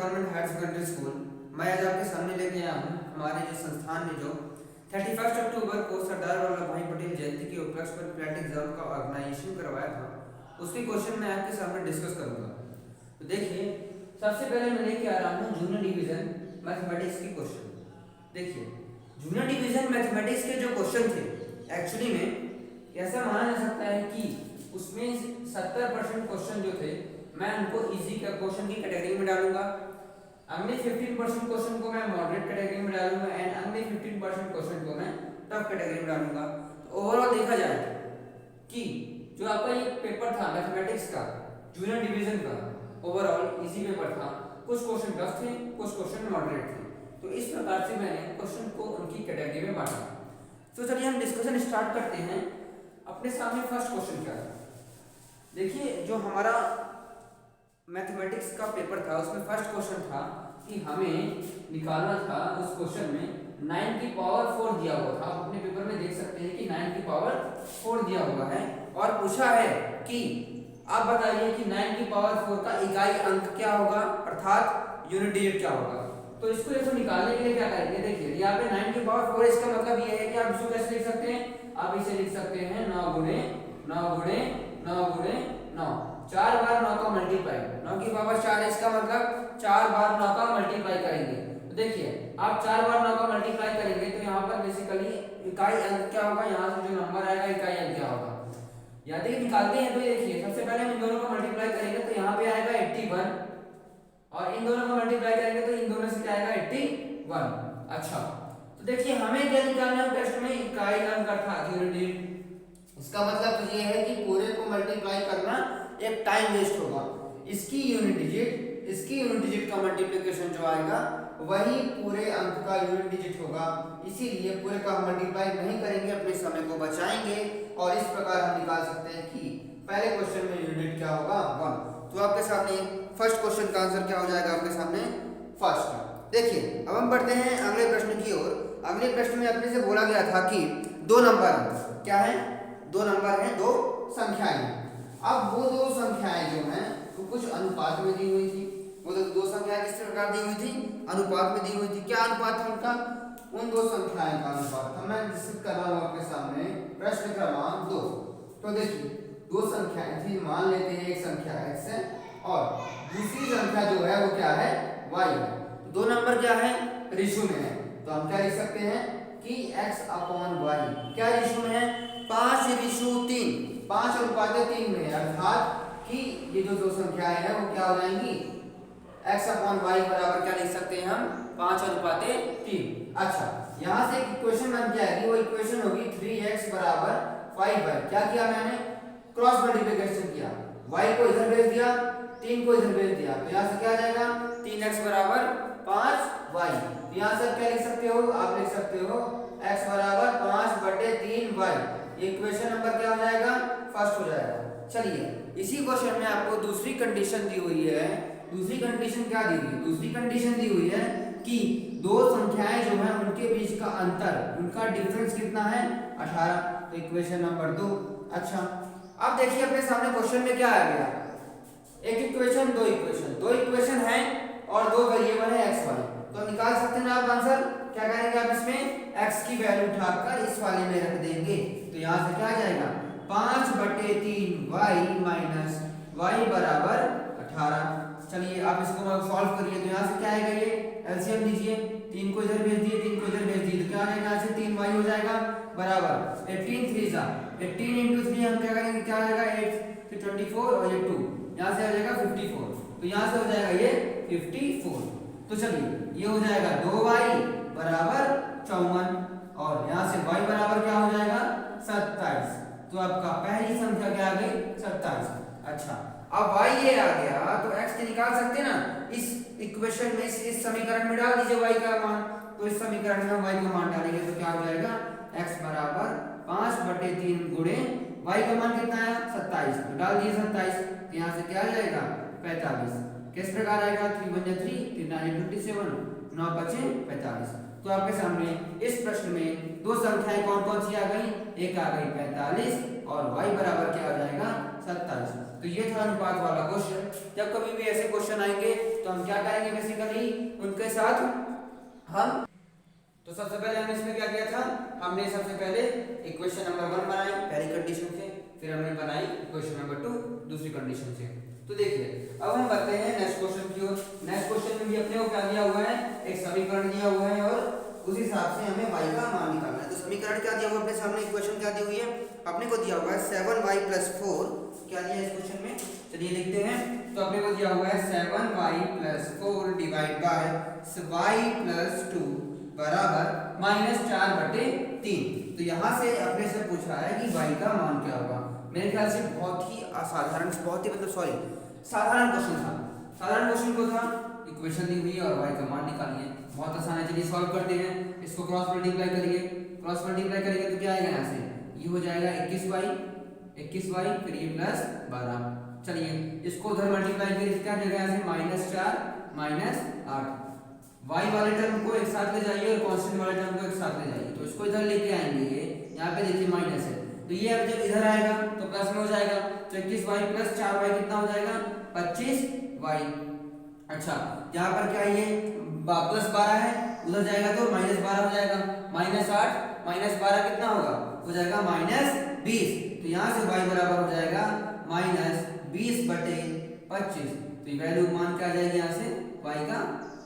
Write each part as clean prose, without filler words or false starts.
Government higher secondary school. मैं आज आपके सामने लेके आया हूँ हमारे जो संस्थान में जो 31 अक्टूबर को सरदार वल्लभ भाई पटेल जयंती के उपलक्ष्य पर प्लेट एग्जाम का ऑर्गेनाइजेशन करवाया था, उसके क्वेश्चन मैं आपके सामने डिस्कस करूंगा। तो देखिए, सबसे पहले मैं लेके आ रहा हूँ जूनियर डिवीजन मैथमेटिक्स के क्वेश्चन। देखिए, जूनियर डिवीजन मैथमेटिक्स के जो क्वेश्चन थे, एक्चुअली में ऐसा माना जा सकता है कि उसमें 70% क्वेश्चन जो थे मैं उनको इजी क्वेश्चन की कैटेगरी में डालूंगा। अगले 15% क्वेश्चन को मैं मॉडरेट कैटेगरी में डालूंगा एंड अगले 15% क्वेश्चन को मैं टफ कैटेगरी में डालूंगा। तो ओवरऑल देखा जाए कि जो आपका ये पेपर था मैथमेटिक्स का जूनियर डिवीजन का, ओवरऑल इजी पेपर था। कुछ क्वेश्चन टफ थे, कुछ क्वेश्चन मॉडरेट थे। तो इस प्रकार से मैंने क्वेश्चन को उनकी कैटेगरी में बांटा। तो चलिए हम डिस्कशन स्टार्ट करते हैं। अपने सामने फर्स्ट क्वेश्चन क्या है, देखिए जो हमारा मैथमेटिक्स का पेपर था उसमें फर्स्ट क्वेश्चन था कि हमें निकालना था, उस क्वेश्चन में 9 की पावर 4 दिया हुआ था। आप अपने पेपर में देख सकते हैं कि 9 की पावर 4 दिया हुआ है और पूछा है कि आप बताइए कि 9 की पावर 4 का इकाई अंक क्या होगा, अर्थात यूनिट डिजिट क्या होगा। तो इसको जैसे निकालने के लिए क्या करेंगे, देखिए यहाँ पे 9 की पावर 4, इसका मतलब ये है कि आप इसको कैसे लिख सकते हैं, आप इसे लिख सकते हैं 9 गुणे 9 गुणे 9 गुणे 9, 4 बार 9 का मल्टीप्लाई, 9 की पावर 4 है, इसका मतलब 4 बार 9 का मल्टीप्लाई करेंगे। तो देखिए आप 4 बार 9 का मल्टीप्लाई करेंगे तो यहाँ पर बेसिकली इकाई अंक क्या होगा, यहाँ से जो नंबर आएगा इकाई अंक क्या होगा। यदि निकालते हैं तो देखिए सबसे पहले हम इन दोनों को मल्टीप्लाई करेंगे तो यहाँ पे आएगा 81 और इन दोनों को मल्टीप्लाई करेंगे तो इन दोनों से क्या आएगा 81। अच्छा, तो देखिए हमें क्या निकालना है टेस्ट में, इकाई अंक अर्थात यूनिट डिजिट। इसका मतलब तो ये है कि पूरे को मल्टीप्लाई करना एक टाइम वेस्ट होगा। इसकी यूनिट डिजिट का मल्टीप्लिकेशन जो आएगा वही पूरे अंक का यूनिट डिजिट होगा। इसीलिए पूरे का हम मल्टीप्लाई नहीं करेंगे, अपने समय को बचाएंगे और इस प्रकार हम निकाल सकते हैं कि पहले क्वेश्चन में यूनिट क्या होगा 1। तो आपके सामने फर्स्ट क्वेश्चन का आंसर क्या हो जाएगा, आपके सामने फर्स्ट। देखिए अब हम बढ़ते हैं अगले प्रश्न की ओर। अगले प्रश्न में अपने से बोला गया था कि 2 नंबर क्या है, 2 नंबर है, 2 संख्याएं। अब वो 2 संख्याएं जो हैं वो कुछ अनुपात में दी हुई थी। वो 2 संख्याएं किस प्रकार दी हुई थी, अनुपात में दी हुई थी। क्या अनुपात था उनका, उन 2 संख्याएं का अनुपात था। मैं डिस्कस कर रहा हूँ आपके सामने प्रश्न क्रमांक 2। तो देखिए 2 संख्याएं थी, मान लेते हैं एक संख्या x है और दूसरी संख्या जो है वो क्या है, y है। 2 नंबर क्या है, रेशियो में है। तो हम क्या लिख सकते हैं कि x/y क्या रेशियो में है, 5:3, 5:3 में है। अर्थात कि ये जो 2 संख्याएं हैं वो क्या हो जाएंगी, x/y बराबर क्या लिख सकते हैं हम, 5:3। अच्छा, यहाँ से एक इक्वेशन बन जाएगी, वो इक्वेशन होगी 3x बराबर 5y। क्या किया मैंने, क्रॉस मल्टीप्लिकेशन किया, y को इधर भेज दिया, 3 को इधर भेज दिया। तो यहाँ से क्या आ जाएगा 3x बराबर 5y। तो यहाँ से क्या लिख सकते हो, आप लिख सकते हो x बराबर 5/3y। इक्वेशन नंबर क्या हो जाएगा, फर्स्ट हो जाएगा। चलिए इसी क्वेश्चन में आपको दूसरी कंडीशन दी हुई है। दूसरी कंडीशन क्या दी हुई है, दूसरी कंडीशन दी हुई है कि 2 संख्याएं जो हैं उनके बीच का अंतर, उनका डिफरेंस कितना है, 18। तो इक्वेशन नंबर 2। अच्छा, अब देखिए अपने सामने क्वेश्चन में क्या आ गया, एक इक्वेशन, 2 इक्वेशन है और 2 वेरिएबल है x y। तो निकाल सकते हैं आप आंसर। क्या करेंगे आप, इसमें x की वैल्यू उठाकर इस वाले में रख देंगे। तो यहाँ से क्या आ जाएगा 5/3y माइनस y बराबर 18। चलिए आप इसको सॉल्व करिए। तो यहाँ से क्या आएगा, ये एलसीएम लीजिए, 3 को इधर भेज दिए, 3 को इधर भेज दिए। तो क्या आ जाएगा, यहाँ से 3y हो जाएगा बराबर 18 3 18 × 3 हम क्या करेंगे, क्या आ जाएगा 8 फिर 24 और ये 2, यहाँ से आ जाएगा 54। तो यहाँ से हो जाएगा ये 54। तो चलिए ये हो जाएगा 2y बराबर 54 और यहाँ से y बराबर क्या हो जाएगा 27। तो आपका पहली संख्या क्या आ गई, 27। अच्छा, अब y ये आ गया तो x के निकाल सकते हैं ना, इस इक्वेशन में, इस समीकरण में डाल दीजिए y का मान। तो इस समीकरण में हम y का मान डालेंगे तो क्या हो जाएगा, x बराबर 5/3 गुणे y का मान कितना है 27। तो डाल दिए 27। तो यहाँ से क्या आ जाएगा 45। किस प्रकार आएगा, 3 × 3 3 9 27, 9 5 45। तो आपके सामने इस प्रश्न में 2 संख्याएं कौन कौन सी आ गई, एक आ गई 45 और y बराबर क्या आ जाएगा 27। तो ये था अनुपात वाला क्वेश्चन। जब कभी भी ऐसे क्वेश्चन आएंगे तो हम क्या करेंगे बेसिकली उनके साथ हम तो सबसे पहले हमने इसमें क्या किया था, हमने सबसे पहले इक्वेशन नंबर 1 बनाई पहली कंडीशन से, फिर हमने बनाई इक्वेशन नंबर 2 दूसरी कंडीशन से। तो देखिए अब हम बढ़ते हैं नेक्स्ट क्वेश्चन की ओर। नेक्स्ट क्वेश्चन में भी अपने को क्या दिया हुआ है, एक समीकरण दिया हुआ है और उस हिसाब से हमें y का मान निकालना है। तो समीकरण क्या दिया हुआ है अपने सामने, इक्वेशन क्या दी हुई है अपने को, दिया हुआ है 7y + 4 क्या दिया है इस क्वेश्चन में, चलिए लिखते हैं। तो अपने को दिया हुआ है 7y + 4 डिवाइड बाय y + 2 बराबर -4/3। तो यहाँ से अपने से पूछा है कि y का मान क्या होगा। मेरे ख्याल से बहुत ही असाधारण, बहुत ही साधारण क्वेश्चन था। साधारण क्वेश्चन को था इक्वेशन दी हुई है और y का मान निकालिए, बहुत आसान है। चलिए सॉल्व करते हैं। इसको क्रॉस मल्टीप्लाई करिए, क्रॉस मल्टीप्लाई करेंगे तो क्या आएगा, यहाँ से ये हो जाएगा 21y फिर ये +12। चलिए इसको उधर मल्टीप्लाई करिए, क्या जाएगा यहाँ से -4 -8। y वाले टर्म को एक साथ ले जाइए और कांस्टेंट वाले टर्म को एक साथ ले जाइए, तो इसको इधर लेके आएंगे। यहाँ पे देखिए माइनस है, तो ये अब जब इधर आएगा तो प्लस में हो जाएगा। तो 21y + 4y कितना हो जाएगा, 25y। अच्छा यहाँ पर क्या ये +12 है, उधर जाएगा तो -12 हो जाएगा। -8 -12 कितना होगा, हो जाएगा -20। तो यहाँ से y बराबर हो जाएगा -20/25। तो ये वैल्यू मान क्या आ जाएगी यहाँ से y का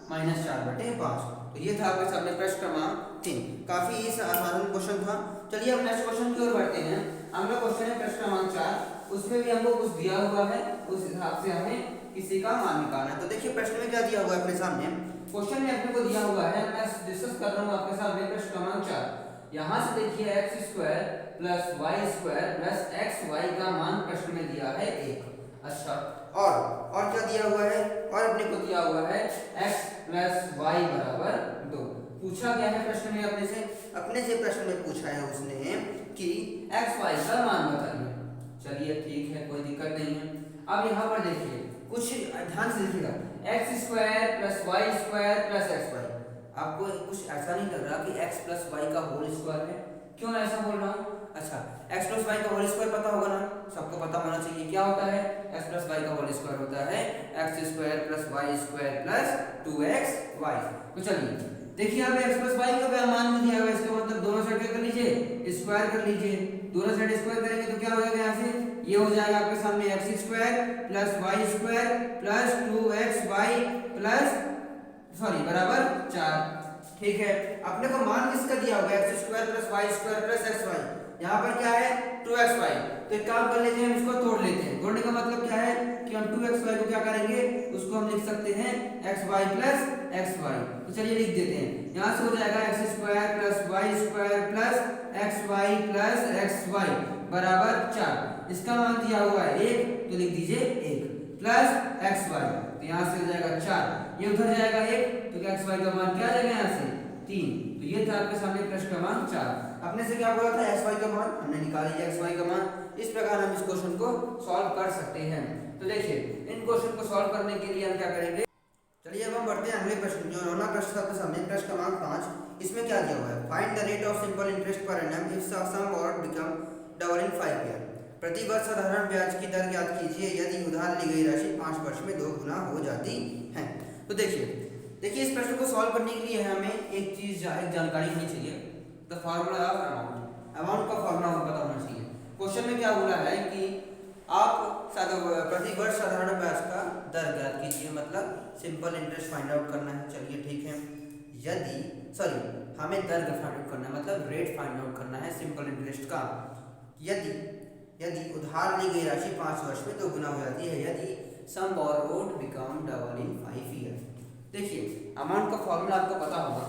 -4/5। तो ये था आपके सामने प्रश्न क्रमांक 3। काफी साधारण क्वेश्चन था। चलिए अब नेक्स्ट क्वेश्चन की ओर बढ़ते हैं। अगला क्वेश्चन है प्रश्न क्रमांक 4। उसमें भी हमको कुछ दिया हुआ है, उस हिसाब से हमें किसी का मान निकालना है। तो देखिए प्रश्न में क्या दिया हुआ है अपने सामने, क्वेश्चन में अपने को दिया हुआ है, मैं डिस्कस कर रहा हूँ आपके सामने प्रश्न क्रमांक 4। यहाँ से देखिए x² + y² + xy का मान प्रश्न में दिया है 1। अच्छा और क्या दिया हुआ है, और अपने को दिया हुआ है x + y = 2। पूछा क्या है प्रश्न में अपने से प्रश्न में पूछा है उसने कि x y का मान बताइए। चलिए ठीक है, कोई दिक्कत नहीं है। अब यहाँ पर देखिए कुछ ध्यान से देखिएगा, x² + y² + xy। आपको कुछ ऐसा नहीं लग रहा कि x + y का होल स्क्वायर है, क्यों ऐसा बोल रहा हूँ। अच्छा x + y का होल स्क्वायर पता होगा ना, सबको पता होना चाहिए। क्या होता है, x + y का होल स्क्वायर होता है x² + y² + 2xy। तो चलिए देखिए अब x + y का मान में दिया हुआ है, इसका मतलब दोनों साइड क्या कर लीजिए, स्क्वायर कर लीजिए। दोनों साइड स्क्वायर करेंगे तो क्या हो जाएगा, यहाँ से ये हो जाएगा आपके सामने x² + y² + 2xy बराबर 4। ठीक है, अपने को मान किसका दिया होगा, x² + y² + xy। यहाँ पर क्या है 2xy। तो एक काम कर लेते हैं, हम इसको तोड़ लेते हैं। तोड़ने का मतलब क्या है कि हम 2xy को क्या करेंगे, उसको हम लिख सकते हैं xy + xy। तो चलिए लिख देते हैं, यहाँ से हो जाएगा x² + y² + xy + xy बराबर 4। इसका मान दिया हुआ है 1, तो लिख दीजिए 1 + xy। तो यहाँ से हो जाएगा 4, ये उधर जाएगा 1, तो xy का मान क्या आ जाएगा यहाँ से 3। तो ये था आपके सामने प्रश्न क्रमांक 4। अपने से क्या बोला था, xy का मान हमने निकाल लिया, xy का मान। इस प्रकार हम इस क्वेश्चन को सॉल्व कर सकते हैं। तो देखिए इन क्वेश्चन को सॉल्व करने के लिए हम क्या करेंगे, चलिए अब हम बढ़ते हैं अगले प्रश्न, जो अगला प्रश्न आपके सामने प्रश्न क्रमांक 5। इसमें क्या दिया हुआ है, find the rate of simple interest per annum if sum borrowed become double in 5 year. प्रति वर्ष साधारण ब्याज की दर ज्ञात कीजिए यदि उधार ली गई राशि 5 वर्ष में 2 गुना हो जाती है। तो देखिए इस प्रश्न को सॉल्व करने के लिए हमें एक जानकारी होनी चाहिए, the formula of amount. Amount का फार्मूला हमें पता होना चाहिए। क्वेश्चन में क्या बोला है कि आप प्रति वर्ष साधारण ब्याज का दर ज्ञात कीजिए, मतलब सिंपल इंटरेस्ट फाइंड आउट करना है। चलिए ठीक है, हमें दर फाइंड आउट करना है, मतलब रेट फाइंड आउट करना है सिंपल इंटरेस्ट का। यदि उधार ली गई राशि 5 वर्ष में 2 गुना हो जाती है, यदि sum borrowed become double in 5 year. देखिए अमाउंट का फॉर्मूला आपको पता होगा।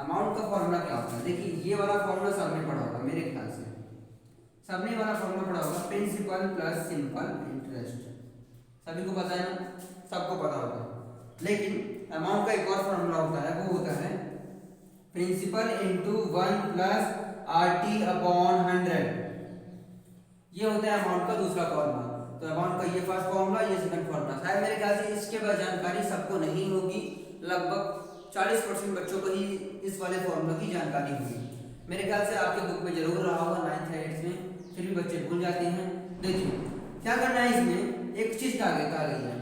अमाउंट का फॉर्मूला क्या होता है, देखिए ये वाला फॉर्मूला सबने पढ़ा होगा, मेरे ख्याल से सबने वाला फॉर्मूला पढ़ा होगा, प्रिंसिपल प्लस सिंपल इंटरेस्ट। सभी को पता है ना, सबको पता होगा। लेकिन अमाउंट का एक और फॉर्मूला होता है, वो होता है प्रिंसिपल इंटू 1 प्लस RT/100। ये होता है अमाउंट का दूसरा फॉर्मूला। तो अमाउंट का ये फर्स्ट फॉर्मूला, ये सेकंड फॉर्मूला। शायद मेरे ख्याल से इसके बाद जानकारी सबको नहीं होगी, लगभग 40% बच्चों को ही इस वाले फॉर्मूला की जानकारी होगी। मेरे ख्याल से आपके बुक में जरूर रहा होगा 9th या 8th में, फिर भी बच्चे भूल जाते हैं। देखिए क्या करना है, इसमें एक चीज कहा गई है,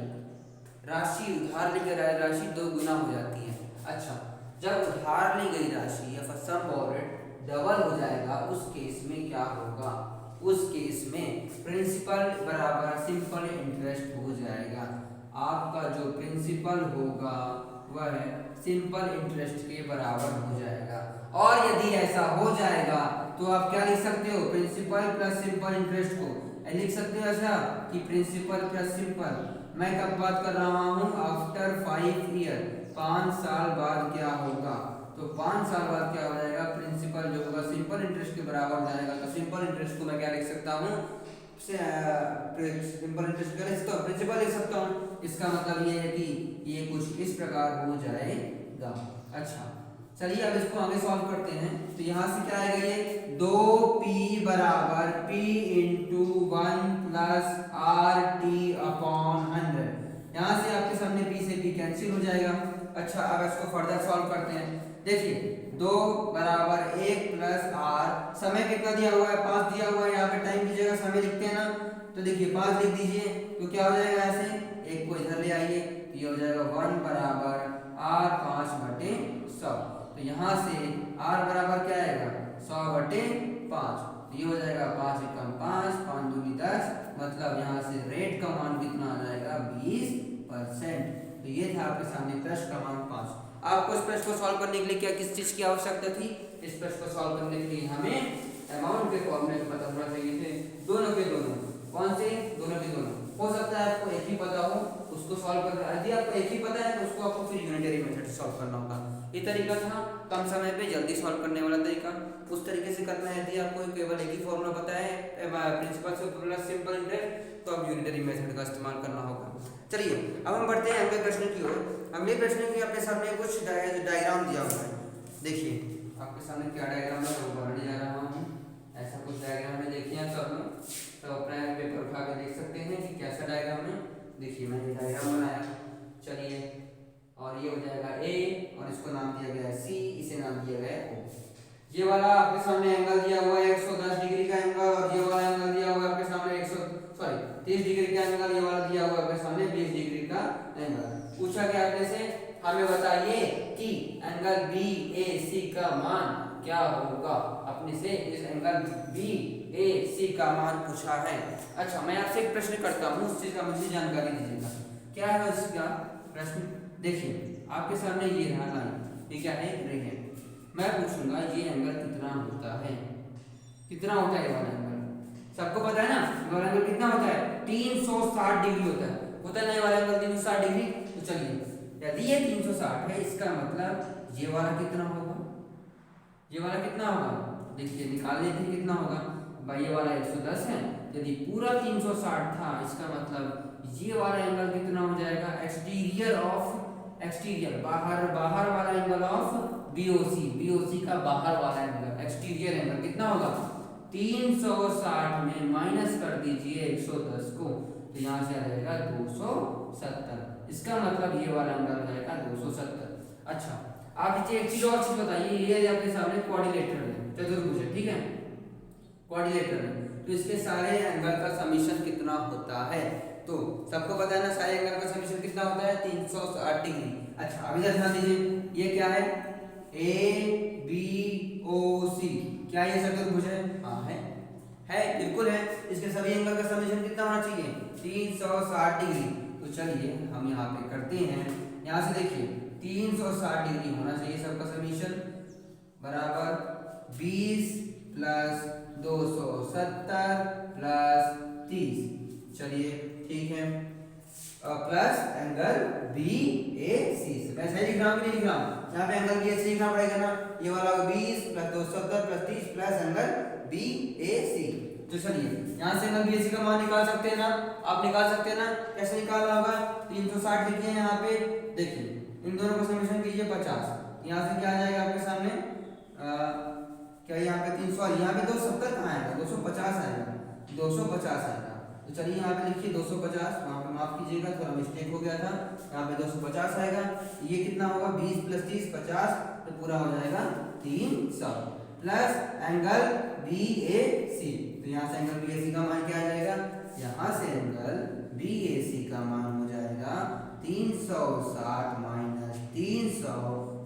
राशि उधार ली गई राशि 2 गुना हो जाती है। अच्छा, जब उधार ली गई राशि या सम बोरोड डबल हो जाएगा उस केस में क्या होगा? उस केस में प्रिंसिपल बराबर सिंपल इंटरेस्ट हो जाएगा। आपका जो प्रिंसिपल होगा वह सिंपल इंटरेस्ट के बराबर हो जाएगा। और यदि ऐसा हो जाएगा तो आप क्या लिख सकते हो? प्रिंसिपल प्लस सिंपल इंटरेस्ट को लिख सकते हो ऐसा कि प्रिंसिपल प्लस सिंपल। मैं कब बात कर रहा हूँ? आफ्टर 5 ईयर, 5 साल बाद क्या होगा? तो 5 साल बाद क्या हो जाएगा? प्रिंसिपल जो होगा सिंपल इंटरेस्ट के बराबर हो जाएगा। तो सिंपल इंटरेस्ट को मैं क्या लिख सकता हूँ? सिंपल इंटरेस्ट का लिख सकता हूँ, प्रिंसिपल लिख सकता हूँ। इसका मतलब ये है कि ये कुछ इस प्रकार हो जाएगा। अच्छा, चलिए अब इसको आगे सॉल्व करते हैं। तो यहाँ से क्या आएगा? ये 2p बराबर p into 1 plus R T upon 100। यहाँ से आपके सामने p से p कैंसिल हो जाएगा। अच्छा, अब इसको फर्दर सॉल्व करते हैं। देखिए 2 बराबर 1 प्लस आर, समय कितना दिया हुआ है? 5 दिया हुआ है। यहाँ पे टाइम की जगह समय लिखते हैं ना, तो देखिए 5 लिख दीजिए। तो क्या हो जाएगा? ऐसे एक को इधर ले आइए, ये हो जाएगा 1 बराबर आर 5/100। तो यहाँ से r बराबर क्या आएगा? 100/5। तो ये हो जाएगा 5 एकम 5, 5 दूनी 10, मतलब यहाँ से रेट का मान कितना आ जाएगा? 20%। तो ये था आपके सामने प्रश्न क्रमांक 5। आपको इस प्रश्न को सॉल्व करने के लिए क्या किस चीज की आवश्यकता थी? इस प्रश्न को सॉल्व करने के लिए हमें अमाउंट के फॉर्मूले पता होना चाहिए थे, दोनों के दोनों। कौन से? दोनों के दोनों। हो सकता है आपको एक ही पता हो, उसको सॉल्व करना। यदि आपको एक ही पता है तो उसको आपको फिर यूनिटरी मेथड से सॉल्व करना होगा। ये तरीका था कम समय पे जल्दी सॉल्व करने वाला तरीका। उस तरीके से करना है। यदि आपको केवल एक ही फॉर्मूला पता है प्रिंसिपल से प्लस सिंपल इंटरेस्ट, तो आप यूनिटरी मेथड का इस्तेमाल करना होगा। चलिए अब हम बढ़ते हैं अगले प्रश्न की ओर। अगले प्रश्न की अपने सामने कुछ डायग्राम दिया हुआ है। देखिए आपके सामने क्या डायग्राम है वो बनाने जा रहा हूँ। ऐसा कुछ डायग्राम है, देखिए आप सब लोग तो अपना पेपर उठा के देख सकते हैं कि कैसा डायग्राम है। देखिए मैंने डायग्राम बनाया। चलिए, और ये हो जाएगा ए, और इसको नाम दिया गया है सी, इसे नाम दिया गया है ओ। ये वाला आपके सामने एंगल दिया हुआ है 110 डिग्री का एंगल, और ये वाला एंगल दिया हुआ है आपके सामने 30 डिग्री का एंगल, ये वाला दिया हुआ है आपके सामने 20 डिग्री का एंगल। पूछा गया आपने से हमें बताइए कि एंगल बी ए सी का मान क्या होगा। अपने से इस एंगल बी ए सी का मान पूछा है। अच्छा, मैं आपसे एक प्रश्न करता हूँ, उस चीज का मुझे जानकारी दीजिएगा। क्या है उसका प्रश्न? देखिए आपके सामने ये रहा लाइन, ये क्या है? रे है। मैं पूछूंगा ये एंगल कितना होता है? कितना होता है ये वाला एंगल? सबको पता है ना, ये वाला एंगल कितना होता है? 360 डिग्री होता है। होता है ना ये वाला एंगल 360 डिग्री? तो चलिए, यदि ये 360 है, इसका मतलब ये वाला कितना होगा? ये वाला कितना होगा? देखिए निकाल लेते हैं कितना होगा। भाई ये वाला 110 है, यदि पूरा 360 था, इसका मतलब ये वाला एंगल कितना हो जाएगा? एक्सटीरियर बाहर वाला एंगल ऑफ बीओसी का बाहर वाला एंगल, एक्सटीरियर एंगल कितना होगा? 360 में माइनस कर दीजिए 110 को, तो यहाँ से आ जाएगा 270। इसका मतलब ये वाला एंगल हो जाएगा 270। अच्छा, आप एक चीज और चीज बताइए, ये आपके सामने क्वाड्रिलेटरल है, चतुर्भुज है, ठीक है, क्वाड्रिलेटरल है, तो इसके सारे एंगल का समीशन कितना होता है? तो सबको पता है ना सारे एंगल का समीशन कितना होता है? 360 डिग्री। अच्छा, अभी ध्यान दीजिए, ये क्या है? ए बी ओ सी, क्या ये चतुर्भुज है? हाँ है बिल्कुल है। इसके सभी एंगल का समीशन कितना होना चाहिए? 360 डिग्री। तो चलिए हम यहाँ पे करते हैं। यहाँ से देखिए 360 डिग्री होना चाहिए सबका समीशन, बराबर 20 प्लस 270 प्लस 30। चलिए ठीक है, प्लस एंगल बी ए सी। मैं सही लिख रहा हूँ कि नहीं लिख रहा हूँ? यहाँ पे एंगल बी ए सी लिखना पड़ेगा ना। ये वाला 20 plus 270 plus 30 plus angle B A C. तो चलिए यहाँ से एंगल बी ए सी का मान निकाल सकते हैं ना, आप निकाल सकते हैं ना। कैसे निकालना होगा? 360 लिखिए यहाँ पे, देखिए इन दोनों का समीशन कीजिए 50। यहाँ से क्या आ जाएगा आपके सामने? क्या यहाँ पे 300, यहाँ पे 270 कहाँ आएगा? 250 आएगा, 250 आएगा। तो चलिए यहाँ पे लिखिए 250, वहाँ पे माफ कीजिएगा थोड़ा मिस्टेक हो गया था, यहाँ पे 250 आएगा। ये कितना होगा? 20 प्लस 30 50, तो पूरा हो जाएगा 300 plus angle B A C. तो यहाँ से एंगल बी ए सी का मान क्या आ जाएगा? यहाँ से एंगल बी ए सी का मान हो जाएगा 360 माइनस 300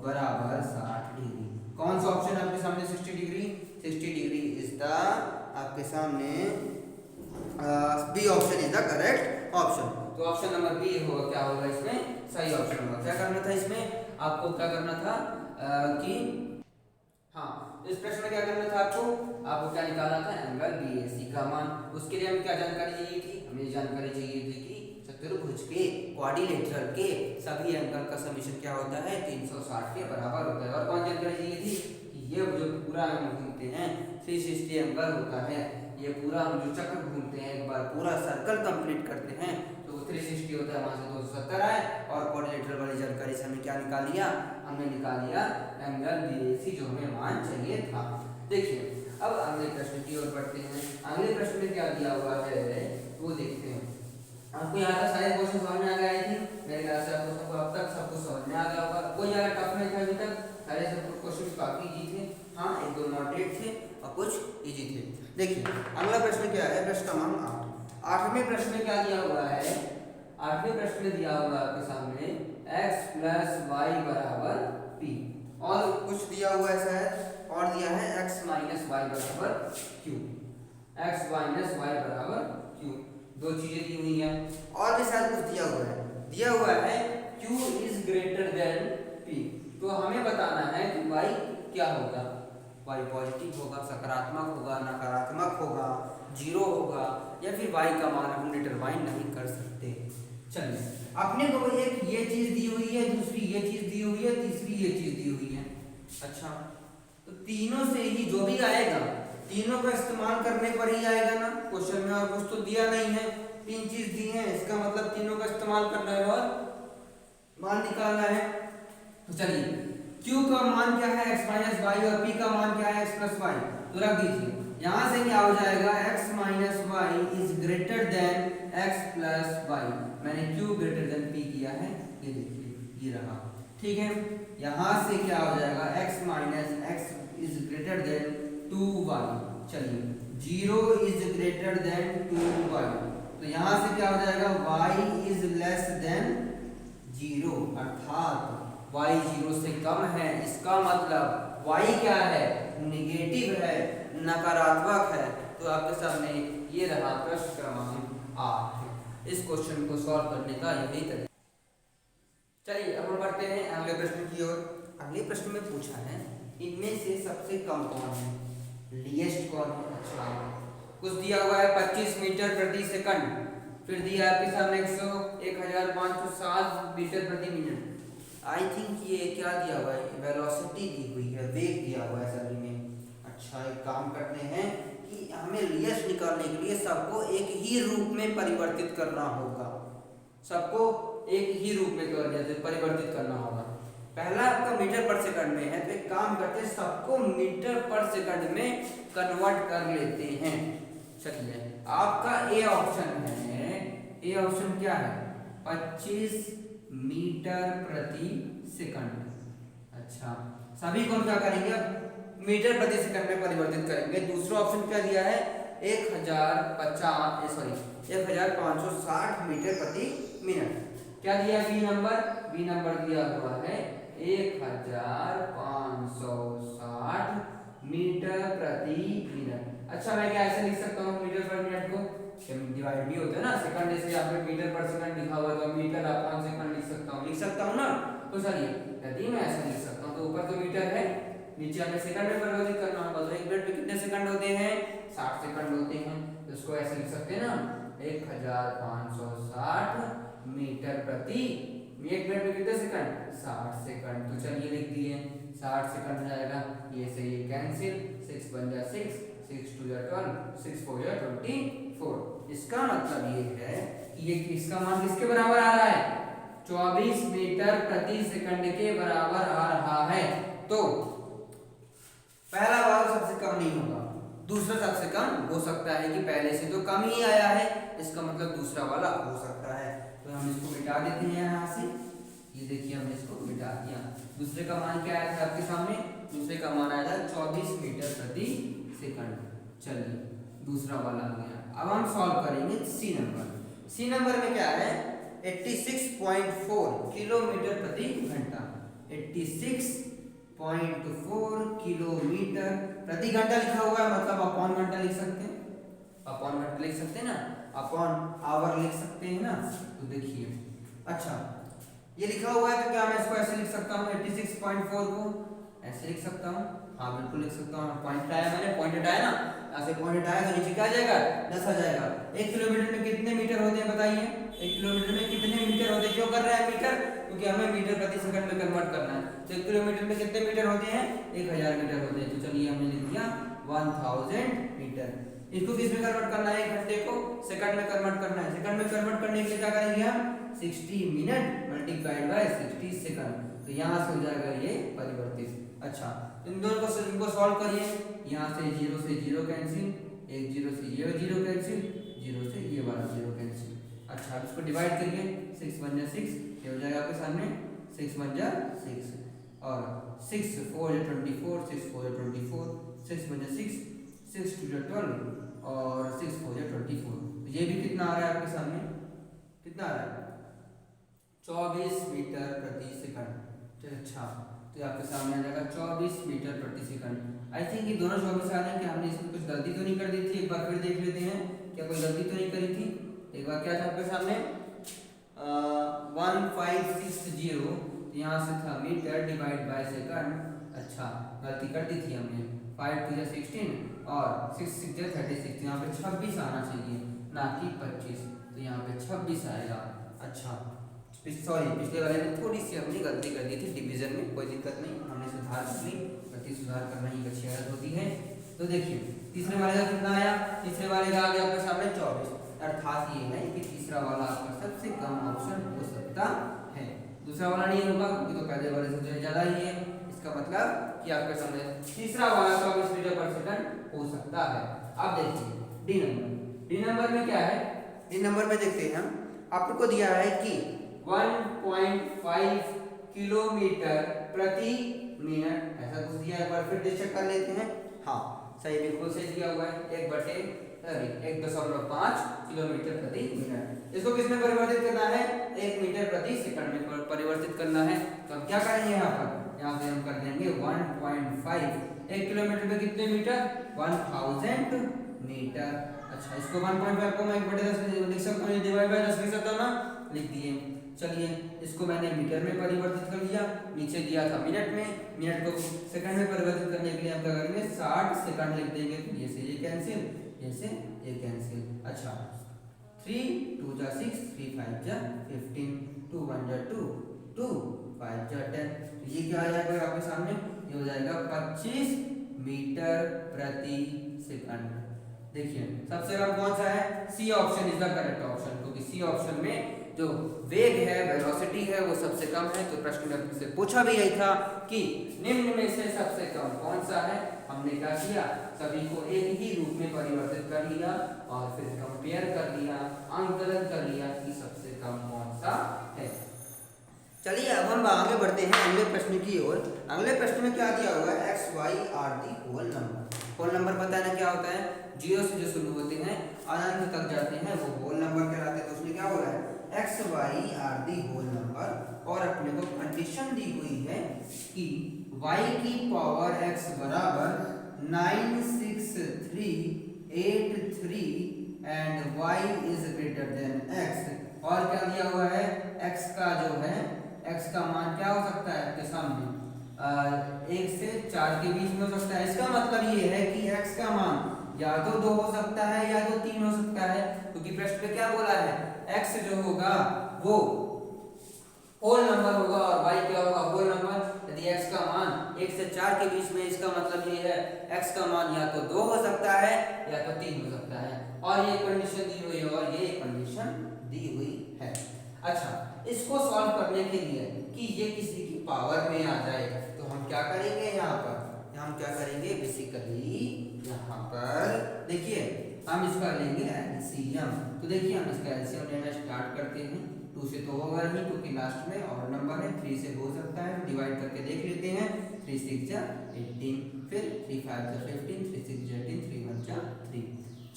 बराबर 60 डिग्री। कौन सा ऑप्शन आपके सामने 60 डिग्री? 60 डिग्री इज द आपके सामने B option is the correct option. तो ऑप्शन नंबर बी होगा, क्या होगा इसमें सही ऑप्शन होगा। क्या करना था इसमें आपको, क्या करना था कि हाँ, इस प्रश्न में क्या करना था आपको क्या निकालना था? एंगल BAC का मान। उसके लिए हमें क्या जानकारी चाहिए थी? हमें जानकारी चाहिए थी कि चतुर्भुज के क्वाड्रिलेटरल के सभी एंगल का समीशन क्या होता है? 360 के बराबर होता है। और कौन जानकारी चाहिए थी कि ये जो पूरा हम घूमते हैं 360 एंगल होता है, ये पूरा हम जो चक्र घूमते हैं, एक बार पूरा सर्कल कंप्लीट करते हैं तो 360 होता है, वहां से 270 आए। और क्वाड्रिलेटरल वाली जानकारी से हमने क्या निकाल लिया? हमने निकाल लिया एंगल BAC जो हमें मान चाहिए था। देखिए अब अगले प्रश्न की ओर बढ़ते हैं। अगले प्रश्न में क्या दिया हुआ है वो देखते हैं। आपको यहाँ का सारे क्वेश्चन समझ में आ गए थी मेरे ख्याल से, आपको सबको अब तक सबको समझ में आ गया होगा। कोई ज़्यादा टफ नहीं था अभी तक, सारे सब क्वेश्चन काफी इजी थे। हाँ, एक दो मॉडरेट थे और कुछ इजी थे। देखिए अगला प्रश्न क्या है? प्रश्न क्रमांक 8। 8वें प्रश्न में क्या दिया हुआ है? 8वें प्रश्न में दिया हुआ है आपके सामने x + y बराबर p, और कुछ दिया हुआ है शायद, और दिया है x - y बराबर q। x - y बराबर q, दो चीजें दी हुई हैं। और भी शायद कुछ दिया हुआ है q is greater than p। तो हमें बताना है कि y क्या होगा? y पॉजिटिव होगा, सकारात्मक होगा, नकारात्मक होगा, जीरो होगा, या फिर y का मान हम डिटरमाइन नहीं कर सकते। चलिए, अपने को एक ये चीज दी हुई है, दूसरी ये चीज दी हुई है, तीसरी ये चीज दी हुई है। अच्छा, तो तीनों से ही जो भी आएगा तीनों का इस्तेमाल करने पर ही आएगा ना क्वेश्चन में। और कुछ तो दिया नहीं है, तीन चीज दी है, इसका मतलब तीनों का इस्तेमाल करना है और मान निकालना है। तो चलिए, q का मान क्या है? x - y, और p का मान क्या है? x + y। तो रख दीजिए, यहां से क्या हो जाएगा? x - y is greater than x + y। मैंने q ग्रेटर देन p किया है, ये देखिए ये रहा, ठीक है। यहां से क्या हो जाएगा? x - x is greater than 2y। चलिए, 0 इज ग्रेटर देन 2y, तो यहां से क्या हो जाएगा? y इज लेस देन 0, अर्थात y 0 से कम है। इसका मतलब y क्या है? निगेटिव है, नकारात्मक है। तो आपके सामने ये रहा प्रश्न क्रमांक 8। इस क्वेश्चन को सॉल्व करने का यही तरीका। चलिए अब हम बढ़ते हैं अगले प्रश्न की ओर। अगले प्रश्न में पूछा है इनमें से सबसे कम कौन है? लीस्ट कौन है? अच्छा, कुछ दिया हुआ है 25 मीटर प्रति सेकंड, फिर दिया आपके सामने 1560 मीटर प्रति मिनट। आई थिंक ये क्या दिया हुआ है? वेलोसिटी दी हुई है, वेग दिया हुआ है सभी में। अच्छा, एक काम करते हैं कि हमें लीस्ट निकालने के लिए सबको एक ही रूप में परिवर्तित करना होगा। सबको एक ही रूप में परिवर्तित करना होगा। पहला आपका मीटर पर सेकंड में है, तो एक काम करते हैं सबको मीटर पर सेकंड में कन्वर्ट कर लेते हैं। चलिए, आपका ए ऑप्शन है, ए ऑप्शन क्या है? 25 मीटर प्रति सेकंड। अच्छा, सभी को क्या करेंगे? मीटर प्रति सेकंड में परिवर्तित करेंगे। दूसरा ऑप्शन क्या दिया है? 1560 मीटर प्रति मिनट। क्या दिया? बी नंबर दिया हुआ है 1560 मीटर प्रति मिनट। अच्छा, मैं क्या ऐसे लिख सकता हूँ मीटर पर मिनट को? डिवाइड भी होता है ना, सेकंड से यहाँ पे मीटर पर सेकंड लिखा हुआ है तो मीटर अपॉन सेकंड लिख सकता हूँ ना। तो चलिए, यदि मैं ऐसा लिख सकता हूँ तो ऊपर तो मीटर है, नीचे हमें सेकंड में परिवर्तित करना होगा। तो एक मिनट में कितने सेकंड होते हैं? 60 सेकंड होते हैं। तो इसको ऐसे लिख सकते हैं ना, 1560 मीटर प्रति, एक मिनट में कितने सेकंड? 60 सेकंड। तो चलिए लिख दिए, 60 सेकंड हो जाएगा। ये से ये कैंसिल, 6 बन जाए 6, 6 2 जा 12, 6 4 जा 24। इसका मतलब ये है कि ये इसका मान किसके बराबर आ रहा है? 24 मीटर प्रति सेकंड के बराबर आ रहा है। तो पहला भाग सबसे कम नहीं होगा, दूसरा सबसे कम हो सकता है कि पहले से तो कम ही आया है, इसका मतलब दूसरा वाला हो सकता है। तो हम इसको मिटा देते हैं यहाँ से। ये देखिए, हमने इसको मिटा दिया। दूसरे का मान क्या आया था आपके सामने? दूसरे का मान आया था 24 मीटर प्रति सेकंड। चलिए, दूसरा वाला आ गया। अब हम सॉल्व करेंगे सी नंबर। सी नंबर में क्या है? 86.4 किलोमीटर प्रति घंटा। 86.4 किलोमीटर प्रति घंटा लिखा हुआ है, मतलब अपॉन घंटा लिख सकते हैं, अपॉन घंटा लिख सकते हैं ना, अपॉन आवर लिख सकते हैं ना। तो देखिए, अच्छा ये लिखा हुआ है तो क्या मैं इसको ऐसे लिख सकता हूँ, 86.4 को ऐसे लिख सकता हूँ? हाँ बिल्कुल लिख सकता हूँ। पॉइंट हटाया मैंने, पॉइंट हटाया ना, यहाँ से पॉइंट हटाया तो नीचे क्या आ जाएगा, 10 आ जाएगा। 1 किलोमीटर में कितने मीटर होते हैं बताइए? 1 किलोमीटर में कितने मीटर होते हैं? क्यों कर रहे हैं मीटर? क्योंकि हमें मीटर प्रति सेकंड में कन्वर्ट करना है। तो 1 किलोमीटर में कितने मीटर होते हैं? 1000 मीटर होते हैं। तो चलिए हमने लिख दिया 1000 मीटर। इसको किस में कन्वर्ट करना है? 1 घंटे को सेकंड में कन्वर्ट करना है। सेकंड में कन्वर्ट करने के लिए क्या करेंगे हम? 60 मिनट मल्टीप्लाइड बाय 60 सेकंड। तो यहाँ से हो जाएगा ये परिवर्तित। अच्छा, इन दोनों को इनको सॉल्व करिए। यहाँ से 0 से 0 कैंसिल, 1 0 से ये 0 कैंसिल, 0 से ये वाला 0 कैंसिल। अच्छा, अब इसको डिवाइड करिए। 6 1 जा 6, ये हो जाएगा आपके सामने 6 1 जा 6 और 6 4 जा 24, 6 4 जा 24, 6 1 जा 6, 6 2 जा 12 और 6 4 जा 24। ये भी कितना आ रहा है आपके सामने? कितना आ रहा है? 24 मीटर प्रति सेकंड। अच्छा, तो आपके सामने आ जाएगा 24 मीटर प्रति सेकंड। आई थिंक ये दोनों 24 आ रहे हैं कि हमने इसमें कुछ गलती तो नहीं कर दी थी? एक बार फिर देख लेते हैं, क्या कोई गलती तो नहीं करी थी? एक बार क्या था आपके सामने 1560, यहाँ से था मीटर डिवाइड बाय सेकंड। अच्छा, गलती कर दी थी हमने। 5 2 जा 16 और 6 6 जा 36। यहाँ पे 26 आना चाहिए ना कि 25, तो यहाँ पे 26 आएगा। अच्छा सॉरी, पिछले वाले में थोड़ी सी हमने गलती कर दी थी डिवीजन में, कोई दिक्कत नहीं, हमने सुधार कर ली। प्रति सुधार करना ही अच्छी आदत होती है। तो देखिए तीसरे वाले का कितना आया? तीसरे वाले का आ गया आपके सामने 24। अर्थात ये है कि तीसरा वाला आपका सबसे कम ऑप्शन हो सकता है। दूसरा वाला नहीं होगा क्योंकि तो पहले वाले से जो ज्यादा ही है। इसका मतलब कि आपके सामने तीसरा वाला 24 मीटर पर सेकंड हो सकता है। अब देखिए डी नंबर। डी नंबर में क्या है? डी नंबर में देखते हैं हम, आपको दिया है कि 1.5 किलोमीटर प्रति मिनट, ऐसा कुछ दिया है। एक बार फिर चेक कर लेते हैं। हाँ सही, बिल्कुल सही दिया हुआ है। 1.5 किलोमीटर प्रति मिनट। इसको किस में परिवर्तित करना है? 1 मीटर प्रति सेकंड में परिवर्तित करना है। तो हम क्या करेंगे यहाँ पर? यहाँ पे हम कर देंगे 1.5। 1 किलोमीटर में कितने मीटर? 1000 मीटर। अच्छा, इसको 1.5 को मैं 1/10 लिख सकता हूँ, डिवाइड बाय 10 लिख सकता हूँ ना, लिख दिए। चलिए इसको मैंने मीटर में परिवर्तित कर लिया, नीचे दिया था मिनट में, मिनट को सेकंड में परिवर्तित करने के लिए हम क्या करेंगे? 60 सेकंड लिख देंगे। तो ये से ये कैंसिल, ये से ये कैंसिल। अच्छा, 3 2 जा 6, 3 5 जा 15, 2 1 जा 2, 2 5 जा 10। तो ये क्या आ जाएगा आपके सामने? ये हो जाएगा 25 मीटर प्रति सेकंड। देखिए सबसे कम कौन सा है? C option is the correct option, क्योंकि सी ऑप्शन में जो वेग है, वेलोसिटी है, वो सबसे कम है। तो प्रश्न में से पूछा भी यही था कि निम्न में से सबसे कम कौन सा है। हमने क्या किया? सभी को एक ही रूप में परिवर्तित कर लिया और फिर कंपेयर कर लिया, आंकलन कर लिया कि सबसे कम कौन सा है। चलिए अब हम आगे बढ़ते हैं अगले प्रश्न की ओर। अगले प्रश्न में क्या दिया हुआ है? X Y are the whole number. Whole number पता है ना क्या होता है? 0 से जो शुरू होते हैं अनंत तक जाते हैं वो होल नंबर कहलाते हैं। तो उसने क्या बोला है? X Y are the whole number, और अपने को कंडीशन दी हुई है कि y की पावर x बराबर 96383 and y is greater than x। और क्या दिया हुआ है? x का जो है, x का मान क्या हो सकता है आपके सामने? 1 से 4 के बीच में हो सकता है। इसका मतलब ये है कि x का मान या तो 2 हो सकता है या तो 3 हो सकता है, क्योंकि प्रश्न में क्या बोला है? x जो होगा वो होल नंबर होगा और y क्या होगा? Whole number. यदि x का मान 1 से 4 के बीच में, इसका मतलब ये है x का मान या तो 2 हो सकता है या तो 3 हो सकता है। और ये कंडीशन दी हुई है और ये कंडीशन दी हुई है। अच्छा, इसको सॉल्व करने के लिए कि ये किसी की पावर में आ जाए तो हम क्या करेंगे? यहाँ पर हम क्या करेंगे? बेसिकली यहाँ पर देखिए हम इसका लेंगे एलसीएम। तो देखिए हम इसका एलसीएम लेना स्टार्ट करते हैं। 2 से तो होगा नहीं क्योंकि लास्ट में और नंबर है। 3 से हो सकता है, डिवाइड करके देख लेते हैं। 3 6 जा 18, फिर 3 5 जा 15, 3 6 जा 18, 3 1 जा 3।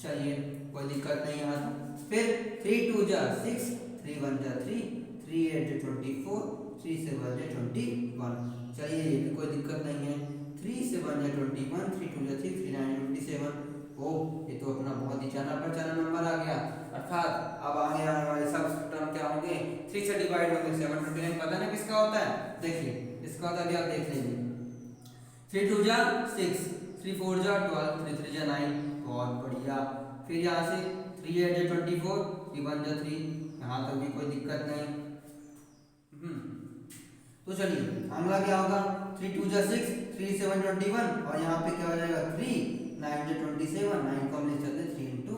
चलिए कोई दिक्कत नहीं यहाँ। फिर 3 2 जा 6, 3 1 जा 3, 3 8 जा 24, 3 7 जा 21। चलिए ये भी कोई दिक्कत नहीं है। 3 7 जा 21, 3 2 जा 3, 3 9 27। ओ ये तो अपना बहुत ही जाना पहचाना नंबर आ गया। अर्थात अब आगे आने वाले सब टर्म क्या होंगे, 3 से डिवाइड होंगे। 729 पता ना किसका होता है, देखिए इसका होता है, अभी आप देख लीजिए। 3 2 जा 6, 3 4 जा 12, 3 3 जा 9। बहुत बढ़िया। फिर यहाँ से 3 8 जा 24, 3 1 जा 3, यहाँ तक भी कोई दिक्कत नहीं। तो चलिए अगला क्या होगा, 3 2 जा 6, 3 7 21, और यहाँ पे क्या हो जाएगा 3 9 जा 27, 9 को हम ले चलते 3 इंटू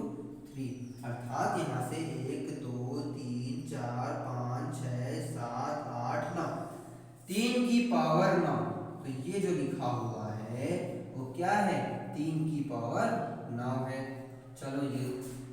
3। अर्थात यहाँ से 1 2 3 4 5 6 7 8 9, 3 की पावर 9। तो ये जो लिखा हुआ है वो क्या है, 3 की पावर 9 है। चलो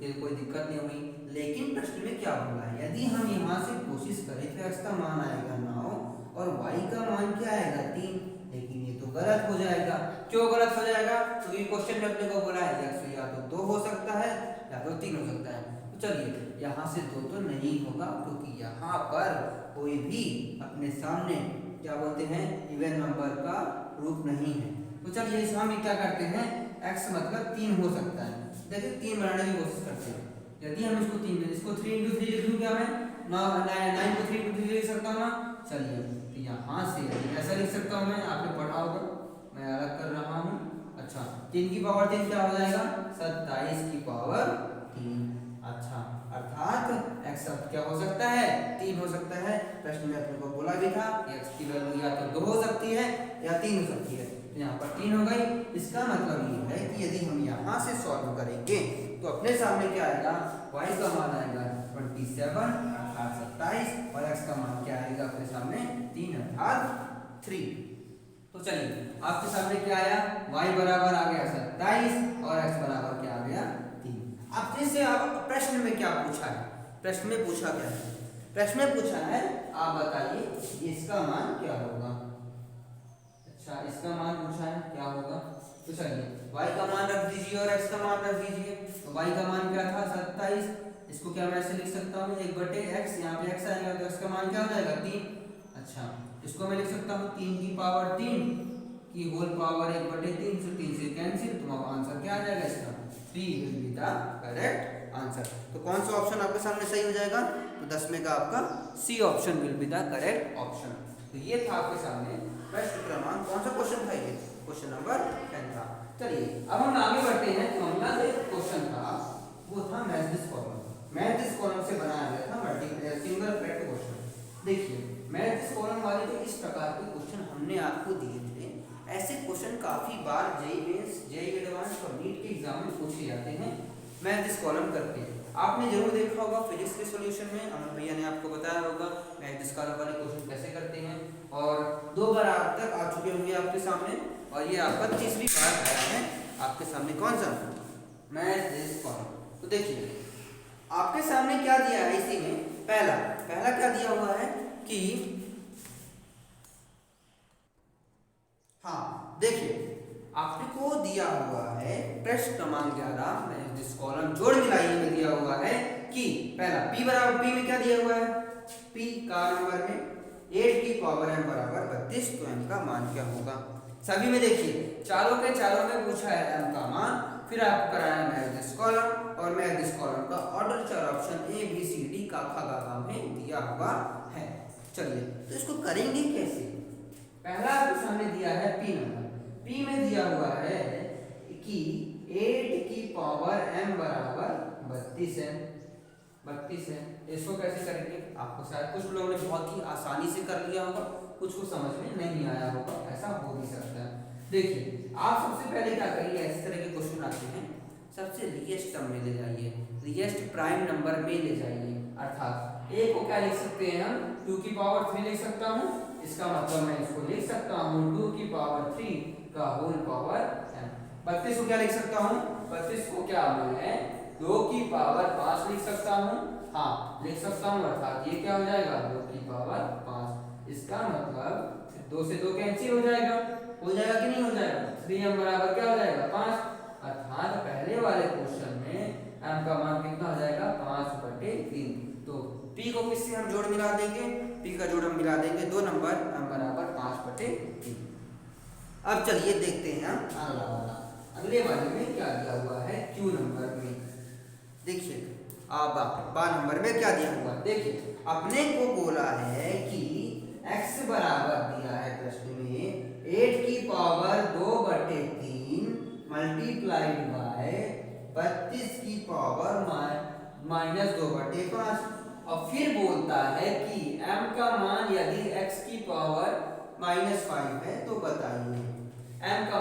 ये कोई दिक्कत नहीं हुई। लेकिन प्रश्न में क्या बोला है, यदि हम यहाँ से कोशिश करें तो x का मान आएगा 9 और y का मान क्या आएगा 3। लेकिन ये तो गलत हो जाएगा। क्यों गलत हो जाएगा, तो ये क्वेश्चन में अपने को बोला है x या तो 2 हो सकता है या तो 3 हो सकता है। तो चलिए यहाँ से 2 तो नहीं होगा, क्योंकि यहाँ पर कोई भी अपने सामने क्या बोलते हैं इवन नंबर का रूप नहीं है। तो चलिए इस हम क्या करते हैं, x मतलब 3 हो सकता है। देखिए 3 बनाने की कोशिश करते हैं। यदि हम इसको 3 इंटू 3 लिख लूँ क्या मैं, 9 को 3 इंटू 3 लिख सकता हूँ ना। चलिए तो यहाँ से ऐसा लिख सकता हूँ मैं, आपने पढ़ा होगा, मैं अलग कर रहा हूँ। अच्छा 3 की पावर 3 क्या हो जाएगा, 27 की पावर 3। अच्छा अर्थात x अब क्या हो सकता है, 3 हो सकता है। प्रश्न में अपने को बोला भी था x की वैल्यू या तो 2 हो सकती है या 3 हो सकती है। तो यहाँ पर 3 हो गई। इसका मतलब ये है कि यदि हम यहाँ से सॉल्व करेंगे तो अपने सामने क्या आएगा, y का मान आएगा 27 अर्थात 27, और x का मान क्या आएगा अपने सामने 3 अर्थात 3। तो चलिए आपके सामने क्या आया, y बराबर आ गया 27 और x बराबर क्या आ गया 3। अब फिर से आप प्रश्न में क्या पूछा है, प्रश्न में पूछा क्या है, प्रश्न में पूछा है आप बताइए इसका मान क्या होगा। अच्छा इसका मान पूछा है क्या होगा। तो चलिए y का मान रख दीजिए और x का मान रख दीजिए। तो y का मान क्या था 27, इसको क्या मैं ऐसे लिख सकता हूँ 1/x, यहाँ पे x आएगा तो x का मान क्या हो जाएगा 3। अच्छा इसको मैं लिख सकता हूँ 3 की पावर 3 की होल पावर 1/3, से 3 से कैंसिल, तो अब आंसर क्या आ जाएगा इसका 3 will be the correct answer. तो कौन सा ऑप्शन आपके सामने सही हो जाएगा, तो 10 में का आपका C option will be the correct option. तो ये था आपके सामने प्रश्न क्रमांक, कौन सा क्वेश्चन था ये, क्वेश्चन नंबर 10 था। चलिए अब हम आगे बढ़ते हैं। तो अगला जो क्वेश्चन था वो था match this column. Match this column से बनाया गया था मल्टीपल सिंगल फैक्ट क्वेश्चन। देखिए मैच दिस कॉलम वाले जो इस प्रकार के क्वेश्चन हमने आपको दिए थे, ऐसे क्वेश्चन काफी बार जेईई मेंस, जेईई एडवांस और नीट के एग्जाम में पूछे जाते हैं। मैच दिस कॉलम करके आपने जरूर देखा होगा फिजिक्स के सॉल्यूशन में, अमन भैया ने आपको बताया होगा मैच दिस कॉलम वाले क्वेश्चन कैसे करते हैं, और 2 बार अब तक आ चुके होंगे आपके सामने, और ये आपका 30वीं बार आया है आपके सामने कौन सा मैच दिस कॉलम। तो देखिए आपके सामने क्या दिया है, इसी में पहला क्या दिया हुआ है कि हाँ देखिए आपको दिया हुआ है प्रश्न क्रमांक 11 मैच दिस कॉलम जोड़ मिलाई में दिया हुआ है कि पहला p बराबर, p में क्या दिया हुआ है, p का नंबर में 8 की पावर m बराबर 32, तो m का मान क्या होगा। सभी में देखिए चारों के चारों में पूछा है m का मान, फिर आपको कराया मैच दिस कॉलम, और मैच दिस कॉलम का order 4 option a b c d का खा गा में दिया हुआ है। चलिए तो इसको करेंगे कैसे। पहला सामने दिया है p नंबर, p में दिया हुआ है कि 8 की पावर m बराबर 32 है। इसको कैसे करेंगे, आपको शायद कुछ लोगों ने बहुत ही आसानी से कर लिया होगा, कुछ को समझ में नहीं आया होगा, ऐसा हो भी सकता है। देखिए आप सबसे पहले क्या करिए, इस तरह के क्वेश्चन आते हैं सबसे लिएस्ट टर्म में ले जाइए, लिएस्ट प्राइम नंबर में ले जाइए। अर्थात a को क्या लिख सकते हैं हम 2 की पावर 3 लिख सकता हूँ, इसका मतलब मैं इसको लिख सकता हूँ 2 की पावर 3 का होल पावर n। 32 को क्या लिख सकता हूँ, 32 को क्या मैं 2 की पावर 5 लिख सकता हूँ, हाँ लिख सकता हूँ, अर्थात ये क्या हो जाएगा 2 की पावर 5। इसका मतलब 2 से 2 कैंसिल हो जाएगा कि नहीं हो जाएगा, 3m बराबर क्या हो जाएगा 5। अर्थात पहले वाले क्वेश्चन में m का मान कितना हो जाएगा 5/3, तो p को किससे हम जोड़ मिला देंगे, p का जोड़ हम मिला देंगे 2 नंबर m बराबर 5/3। अब चलिए देखते हैं अगला वाला। अगले वाले में क्या दिया हुआ है q नंबर में, देखिए बा नंबर में क्या दिया हुआ है। देखिए अपने को बोला है कि x बराबर दिया है प्रश्न में 8 की पावर 2/3 मल्टीप्लाइड बाय 32 की पावर -2/5। और फिर बोलता है कि m का मान यदि x की पावर -5 है तो बताइए m का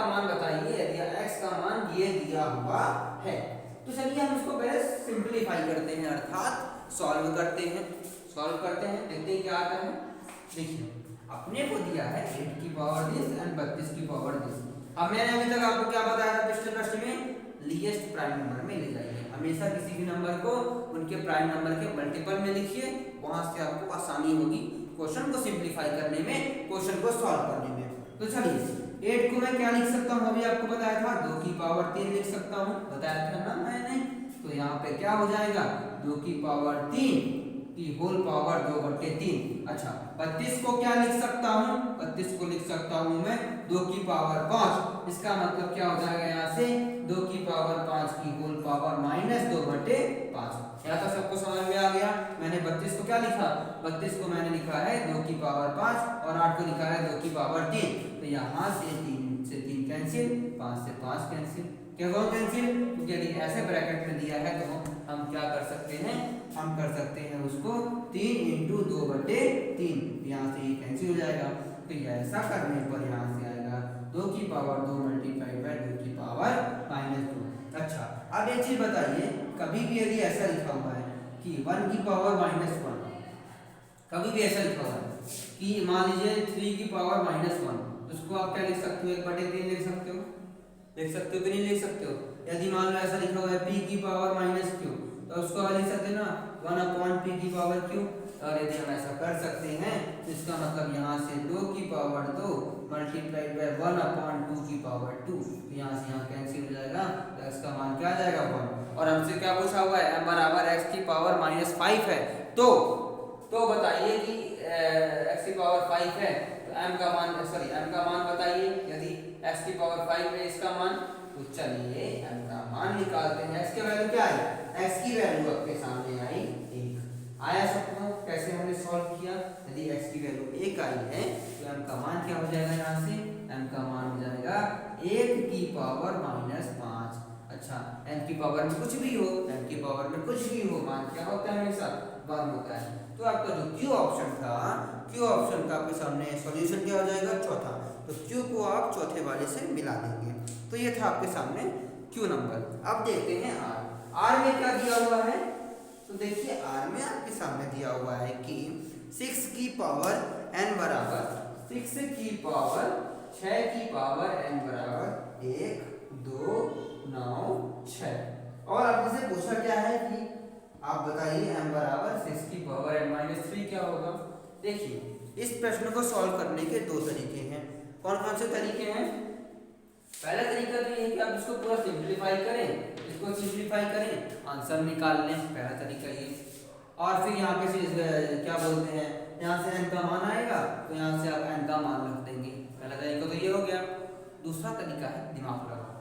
मान बताइए यदि x का मान ये दिया हुआ है। तो चलिए हम इसको पहले सिंपलीफाई करते हैं, अर्थात सॉल्व करते हैं। देखते हैं क्या आता है। देखिए अपने को दिया है 8 की पावर दिस एंड 32 की पावर दिस। अब मैंने अभी तक आपको क्या बताया था पिछले प्रश्न में, लीस्ट प्राइम नंबर में ले जाइए। हमेशा किसी भी नंबर को उनके प्राइम नंबर के मल्टीपल में लिखिए, वहां से आपको आसानी होगी क्वेश्चन को सिंपलीफाई करने में, क्वेश्चन को सॉल्व करने में। तो चलिए 8 को मैं क्या लिख सकता हूँ, अभी आपको बताया था 2 की पावर 3 लिख सकता हूँ, बताया था ना मैंने। तो यहाँ पे क्या हो जाएगा 2 की पावर 3 की होल पावर 2/3। अच्छा 32 को क्या लिख सकता हूँ, 32 को लिख सकता हूँ मैं 2 की पावर 5। इसका मतलब क्या हो जाएगा यहाँ से 2 की पावर 5 की होल पावर -2/5। यहाँ तक सबको समझ में आ गया। मैंने 32 को क्या लिखा, 32 को मैंने लिखा है 2 की पावर 5 और 8 को लिखा है 2 की पावर 3। तो यहाँ से 3 से 3 कैंसिल, 5 से 5 कैंसिल। क्यों कैंसिल, क्योंकि यदि ऐसे ब्रैकेट में दिया है तो हम क्या कर सकते हैं, हम कर सकते हैं उसको 3 × 2/3। यहाँ से ये कैंसिल हो जाएगा। तो ये ऐसा करने पर यहाँ से आएगा 2 की पावर 2 मल्टीप्लाइड बाय 2 की पावर -2। अच्छा अब एक चीज बताइए, कभी भी यदि ऐसा लिखा हुआ है कि 1 की पावर -1, कभी भी ऐसा लिखा हुआ है कि मान लीजिए 3 की पावर -1, उसको आप क्या लिख सकते हो 1/3 लिख सकते हो, कि नहीं लिख सकते हो। यदि मान लो ऐसा लिखा हुआ है p की पावर -q, तो उसको आप लिख सकते हैं ना 1/p की पावर q। और यदि हम ऐसा कर सकते हैं तो इसका मतलब यहाँ से 2 की पावर 2 मल्टीप्लाइड बाय 1/2 की पावर 2। यहाँ से यहाँ कैंसिल हो जाएगा, तो x का मान क्या आ जाएगा 1। और हमसे क्या पूछा हुआ है m बराबर x की पावर -5 है। तो बताइए कि x की पावर 5 है तो m का मान बताइए। यदि x की पावर 5 है इसका मान, तो चलिए m का मान निकालते हैं। x की वैल्यू क्या है, x की वैल्यू आपके सामने आई 1। आया सबको कैसे हमने सॉल्व किया। यदि x की वैल्यू 1 आई है तो m का मान क्या हो जाएगा, यहाँ से m का मान हो जाएगा 1 की पावर -5। अच्छा m की पावर में कुछ भी हो, m की पावर में कुछ भी हो, मान क्या होता है हमेशा 1 होता है। तो आपका जो Q ऑप्शन था, Q ऑप्शन का आपके सामने सॉल्यूशन क्या हो जाएगा, चौथा। तो Q को आप चौथे वाले से मिला देंगे। तो ये था आपके सामने Q नंबर। अब देखते हैं R में क्या दिया हुआ है। तो देखिए R में आपके सामने दिया हुआ है कि 6 की पावर n बराबर 6 की पावर 6 की पावर n बराबर 1 2 9 6। और आपसे पूछा क्या है कि आप बताइए m बराबर 6 की पावर n-3 क्या होगा। देखिए इस प्रश्न को सॉल्व करने के 2 तरीके हैं। कौन कौन से तरीके हैं। पहला तरीका तो ये है कि आप इसको पूरा सिंपलीफाई करें, इसको सिंपलीफाई करें, आंसर निकाल लें, पहला तरीका ये। और फिर यहाँ पे क्या बोलते हैं, यहाँ से n का मान आएगा तो यहाँ से आप n का मान रख देंगे। पहला तरीका तो ये हो गया। दूसरा तरीका है दिमाग लगाओ।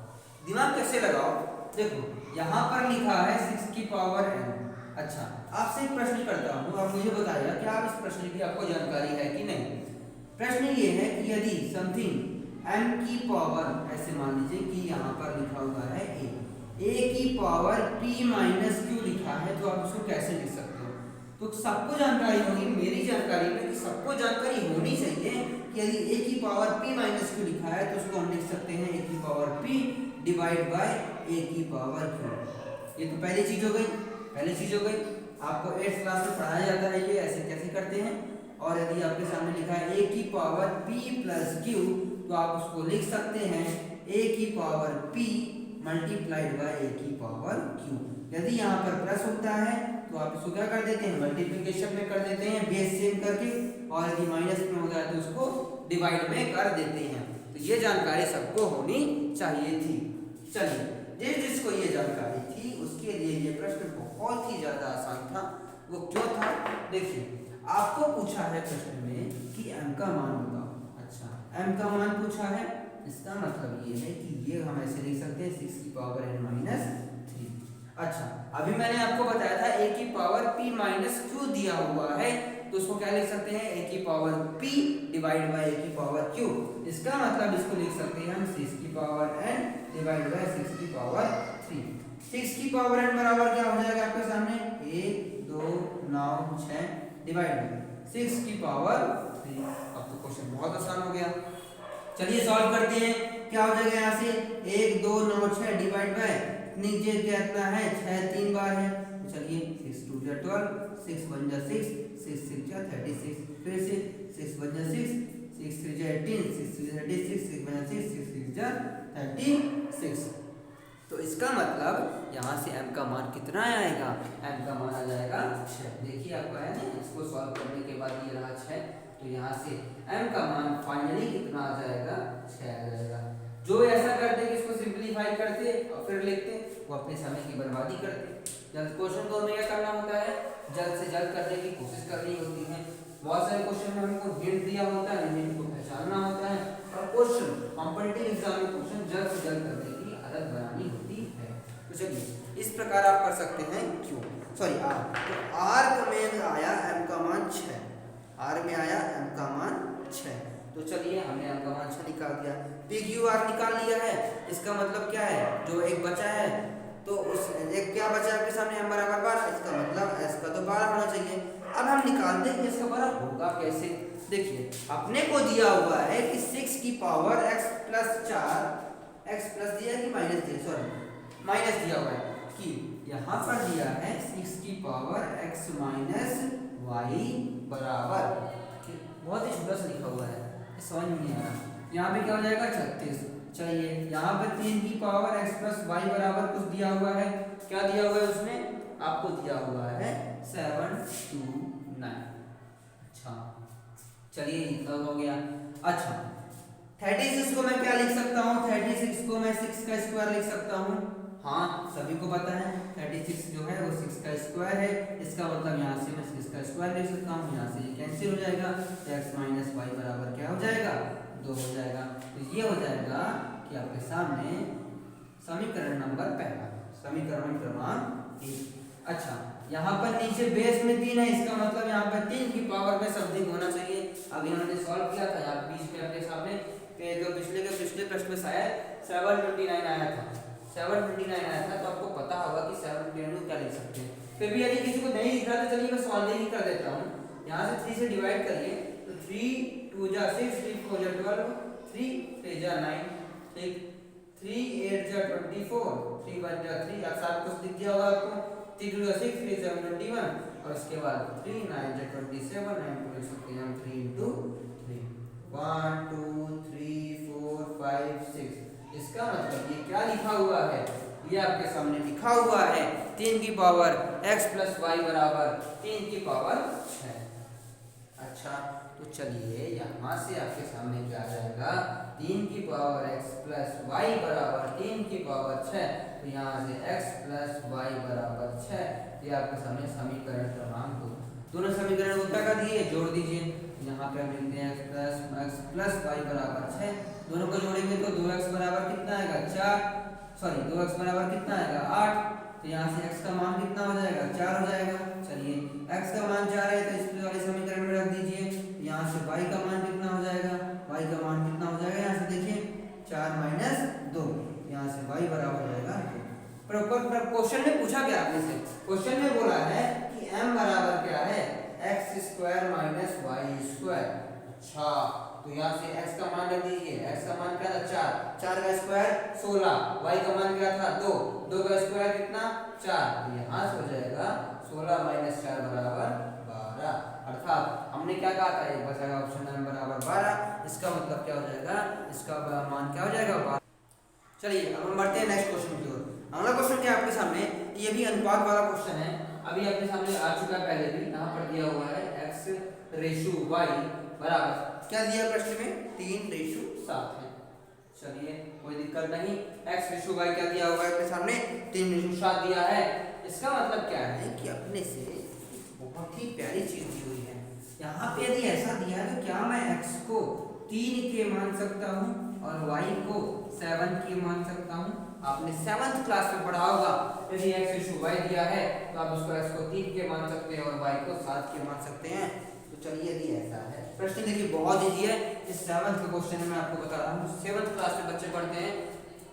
दिमाग कैसे लगाओ, देखो यहाँ पर लिखा है 6 की पावर n। अच्छा आपसे एक प्रश्न करता हूँ, आप मुझे बताइए कि आप इस प्रश्न की आपको जानकारी है कि नहीं। प्रश्न ये है कि यदि समथिंग m की पावर, ऐसे मान लीजिए कि यहाँ पर लिखा हुआ है a की पावर p - q लिखा है, तो आप उसको कैसे लिख सकते हो। तो सबको जानकारी होगी, मेरी जानकारी में कि सबको जानकारी होनी चाहिए कि यदि a की पावर p - q लिखा है तो उसको हम लिख सकते हैं a की power p divide by a की पावर q। ये तो पहली चीज हो गई। आपको 8th क्लास में पढ़ाया जाता है ये ऐसे कैसे करते हैं। और यदि आपके सामने लिखा है a की पावर p + q, तो आप उसको लिख सकते हैं a की power p multiplied by a की पावर q। यदि यहाँ पर प्लस होता है तो आप इसको क्या कर देते हैं, मल्टीप्लिकेशन में कर देते हैं बेस सेम करके, और यदि माइनस में होता है तो उसको डिवाइड में कर देते हैं। तो ये जानकारी सबको होनी चाहिए थी। चलिए जिसको ये जानकारी थी उसके लिए ये प्रश्न बहुत ही ज़्यादा आसान था। वो क्यों था? देखिए आपको पूछा है प्रश्न में कि m का मान बताओ। अच्छा m का मान पूछा है, इसका मतलब ये है कि ये हम ऐसे लिख सकते हैं 6 की पावर n माइनस 3। अच्छा अभी मैंने आपको बताया था a की पावर p माइनस q दिया हुआ है, तो उसको क्या लिख सकते हैं a की power p divide by a की पावर q। इसका मतलब इसको लिख सकते हैं हम 6 की पावर n डिवाइड बाय 6 की पावर 3। 6 की पावर n बराबर क्या हो जाएगा आपके सामने 1 2 9 6 डिवाइड बाय 6 की पावर 3। अब तो क्वेश्चन बहुत आसान हो गया। चलिए सॉल्व करते हैं। क्या हो जाएगा यहाँ से 1 2 9 6 डिवाइड बाय नीचे कितना है 6 3 बार है, तो चलिए 6 2 जा 12, 6 1 जा 6, 6 6 जा 36, फिर से 6 1 जा 6, 6 3 जा 18, 6 3 जा 36, 6 1 जा 6, 6 6 जा 36। तो इसका मतलब यहाँ से m का मान कितना आएगा, m का मान आ जाएगा 6। देखिए आपका है ना, इसको सॉल्व करने के बाद ये रहा 6, तो यहाँ से m का मान फाइनली कितना आ जाएगा 6 आ जाएगा। जो ऐसा करते कि इसको सिंपलीफाई करते और फिर लिखते, वो अपने समय की बर्बादी करते। जल्द क्वेश्चन को हमें क्या करना होता है, जल्द से जल्द करने की कोशिश करनी होती है। बहुत सारे क्वेश्चन में हमको हिंट दिया होता है, हिंट को पहचानना होता है, और क्वेश्चन कॉम्पिटिटिव एग्जाम में क्वेश्चन जल्द से जल्द करने की आदत बनानी होती है। तो चलिए इस प्रकार आप कर सकते हैं क्यों सॉरी आर, तो आर में आया m का मान 6, आर में आया m का मान 6। तो चलिए हमने m का मान 6 निकाल दिया, पी क्यू आर निकाल लिया है। इसका मतलब क्या है, जो एक बचा है तो उस एक क्या बचा आपके सामने m बराबर 12, इसका मतलब s का तो 12 होना चाहिए। अब हम निकाल दें कि इसका 12 होगा कैसे। देखिए अपने को दिया हुआ है कि 6 की power x plus 4, x plus दिया कि माइनस दिया, सॉरी माइनस दिया हुआ है कि यहाँ पर दिया है 6 की पावर x माइनस y बराबर, बहुत ही छोटा सा लिखा हुआ है, समझ में नहीं आ रहा। यहाँ पे क्या हो जाएगा 36। चलिए यहाँ पे 3 की पावर x प्लस y बराबर कुछ दिया हुआ है, क्या दिया हुआ है उसमें, आपको दिया हुआ है 7 2 9। अच्छा चलिए इतना हो गया। अच्छा 36 को मैं क्या लिख सकता हूँ, 36 को मैं 6 का स्क्वायर लिख सकता हूँ। हाँ सभी को पता है 36 जो है वो 6 का स्क्वायर है, इसका मतलब यहाँ से मैं 6 का स्क्वायर ले सकता हूँ, यहाँ से ये कैंसिल हो जाएगा, तो x माइनस वाई बराबर क्या हो जाएगा 2 हो जाएगा। तो ये हो जाएगा कि आपके सामने समीकरण नंबर पहला, समीकरण क्रमांक 1। अच्छा यहाँ पर नीचे बेस में 3 है, इसका मतलब यहाँ पर 3 की पावर में समथिंग होना चाहिए। अभी हमने सॉल्व किया था, यहाँ बीच में अपने सामने तो पिछले प्रश्न में शायद 729 आया था, 729 आया था, तो आपको पता होगा कि 729 को क्या लिख सकते हैं। फिर भी यदि किसी को नहीं लिख रहा तो चलिए मैं सॉल्व ही कर देता हूँ। यहाँ से 3 से डिवाइड करिए तो 3 2 जा 6, 3 4 जा 12, 3 3 जा 9, ठीक 3 8 जा 24, 3 1 जा 3, अब सारा कुछ दिख गया होगा आपको। 3 2 जा 6, 3 7 21, और इसके बाद 3 9 जा 27, 9 को लिख सकते हैं हम 3 into 3, 1 2 3 4 5 6। इसका मतलब ये क्या लिखा हुआ है, ये आपके सामने लिखा हुआ है 3 की पावर x प्लस वाई बराबर 3 की पावर 6। अच्छा तो चलिए यहाँ से आपके सामने क्या आ जाएगा, 3 की पावर x प्लस वाई बराबर 3 की पावर 6, तो यहाँ से x प्लस वाई बराबर 6, ये आपके सामने समीकरण क्रमांक 2। दोनों समीकरण को क्या कर दिए, जोड़ दीजिए। यहाँ पे हम लिखते हैं x प्लस वाई बराबर 6, दोनों को जोड़ेंगे तो 2x बराबर कितना आएगा 4, सॉरी 2x बराबर कितना आएगा 8, तो यहाँ से x का मान कितना हो जाएगा 4 हो जाएगा। चलिए x का मान 4 है तो इस वाले समीकरण में रख दीजिए। यहाँ से y का मान कितना हो जाएगा, y का मान कितना हो जाएगा, यहाँ से देखिए 4 माइनस 2, यहाँ से y बराबर हो जाएगा 2। पर क्वेश्चन में पूछा क्या आपने से, क्वेश्चन में बोला है कि m बराबर क्या है x square minus Y square. अच्छा तो यहाँ से x का मान रख दीजिए, x का मान क्या था 4, 4 का स्क्वायर 16, y का मान क्या था 2, 2 का स्क्वायर कितना 4, तो यहाँ से हो जाएगा 16 माइनस 4 बराबर 12। अर्थात हमने क्या कहा था, एक बचा ऑप्शन m बराबर 12, इसका मतलब क्या हो जाएगा, इसका मान क्या हो जाएगा 12। चलिए अब हम बढ़ते हैं नेक्स्ट क्वेश्चन की ओर। अगला क्वेश्चन क्या है आपके सामने, ये भी अनुपात वाला क्वेश्चन है, अभी अपने सामने आ चुका है पहले भी। यहाँ पर दिया हुआ है x रेशु y बराबर क्या दिया प्रश्न में 3 रेशु 7 है। चलिए कोई दिक्कत नहीं, x रेशु y क्या दिया हुआ है अपने सामने 3 रेशु 7 दिया है। इसका मतलब क्या है कि अपने से बहुत ही प्यारी चीज दी हुई है। यहाँ पे यदि ऐसा दिया है तो क्या मैं x को 3 के मान सकता हूँ और y को 7 के मान सकता हूँ? आपने 7th क्लास में पढ़ा होगा, यदि x y दिया है तो आप उसको x को 3 के मान सकते हैं और y को 7 के मान सकते हैं। तो चलिए यदि ऐसा है, प्रश्न देखिए बहुत इजी है। इस 7th का क्वेश्चन मैं आपको बता रहा हूँ, 7th क्लास में बच्चे पढ़ते हैं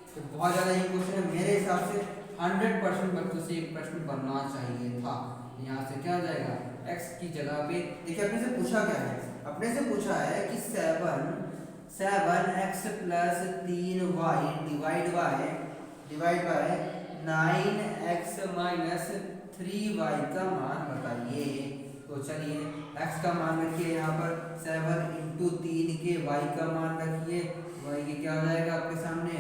तो बहुत ज़्यादा ये क्वेश्चन है। मेरे हिसाब से 100% बच्चों से एक प्रश्न बनना चाहिए था। यहाँ से क्या हो जाएगा, x की जगह पे देखिए अपने से पूछा क्या है, अपने से पूछा है कि 7x plus 3y divide by 9x minus 3y का मान बताइए। तो चलिए x का मान रखिए यहाँ पर 7 इंटू 3 के y का मान रखिए, y के क्या हो जाएगा आपके सामने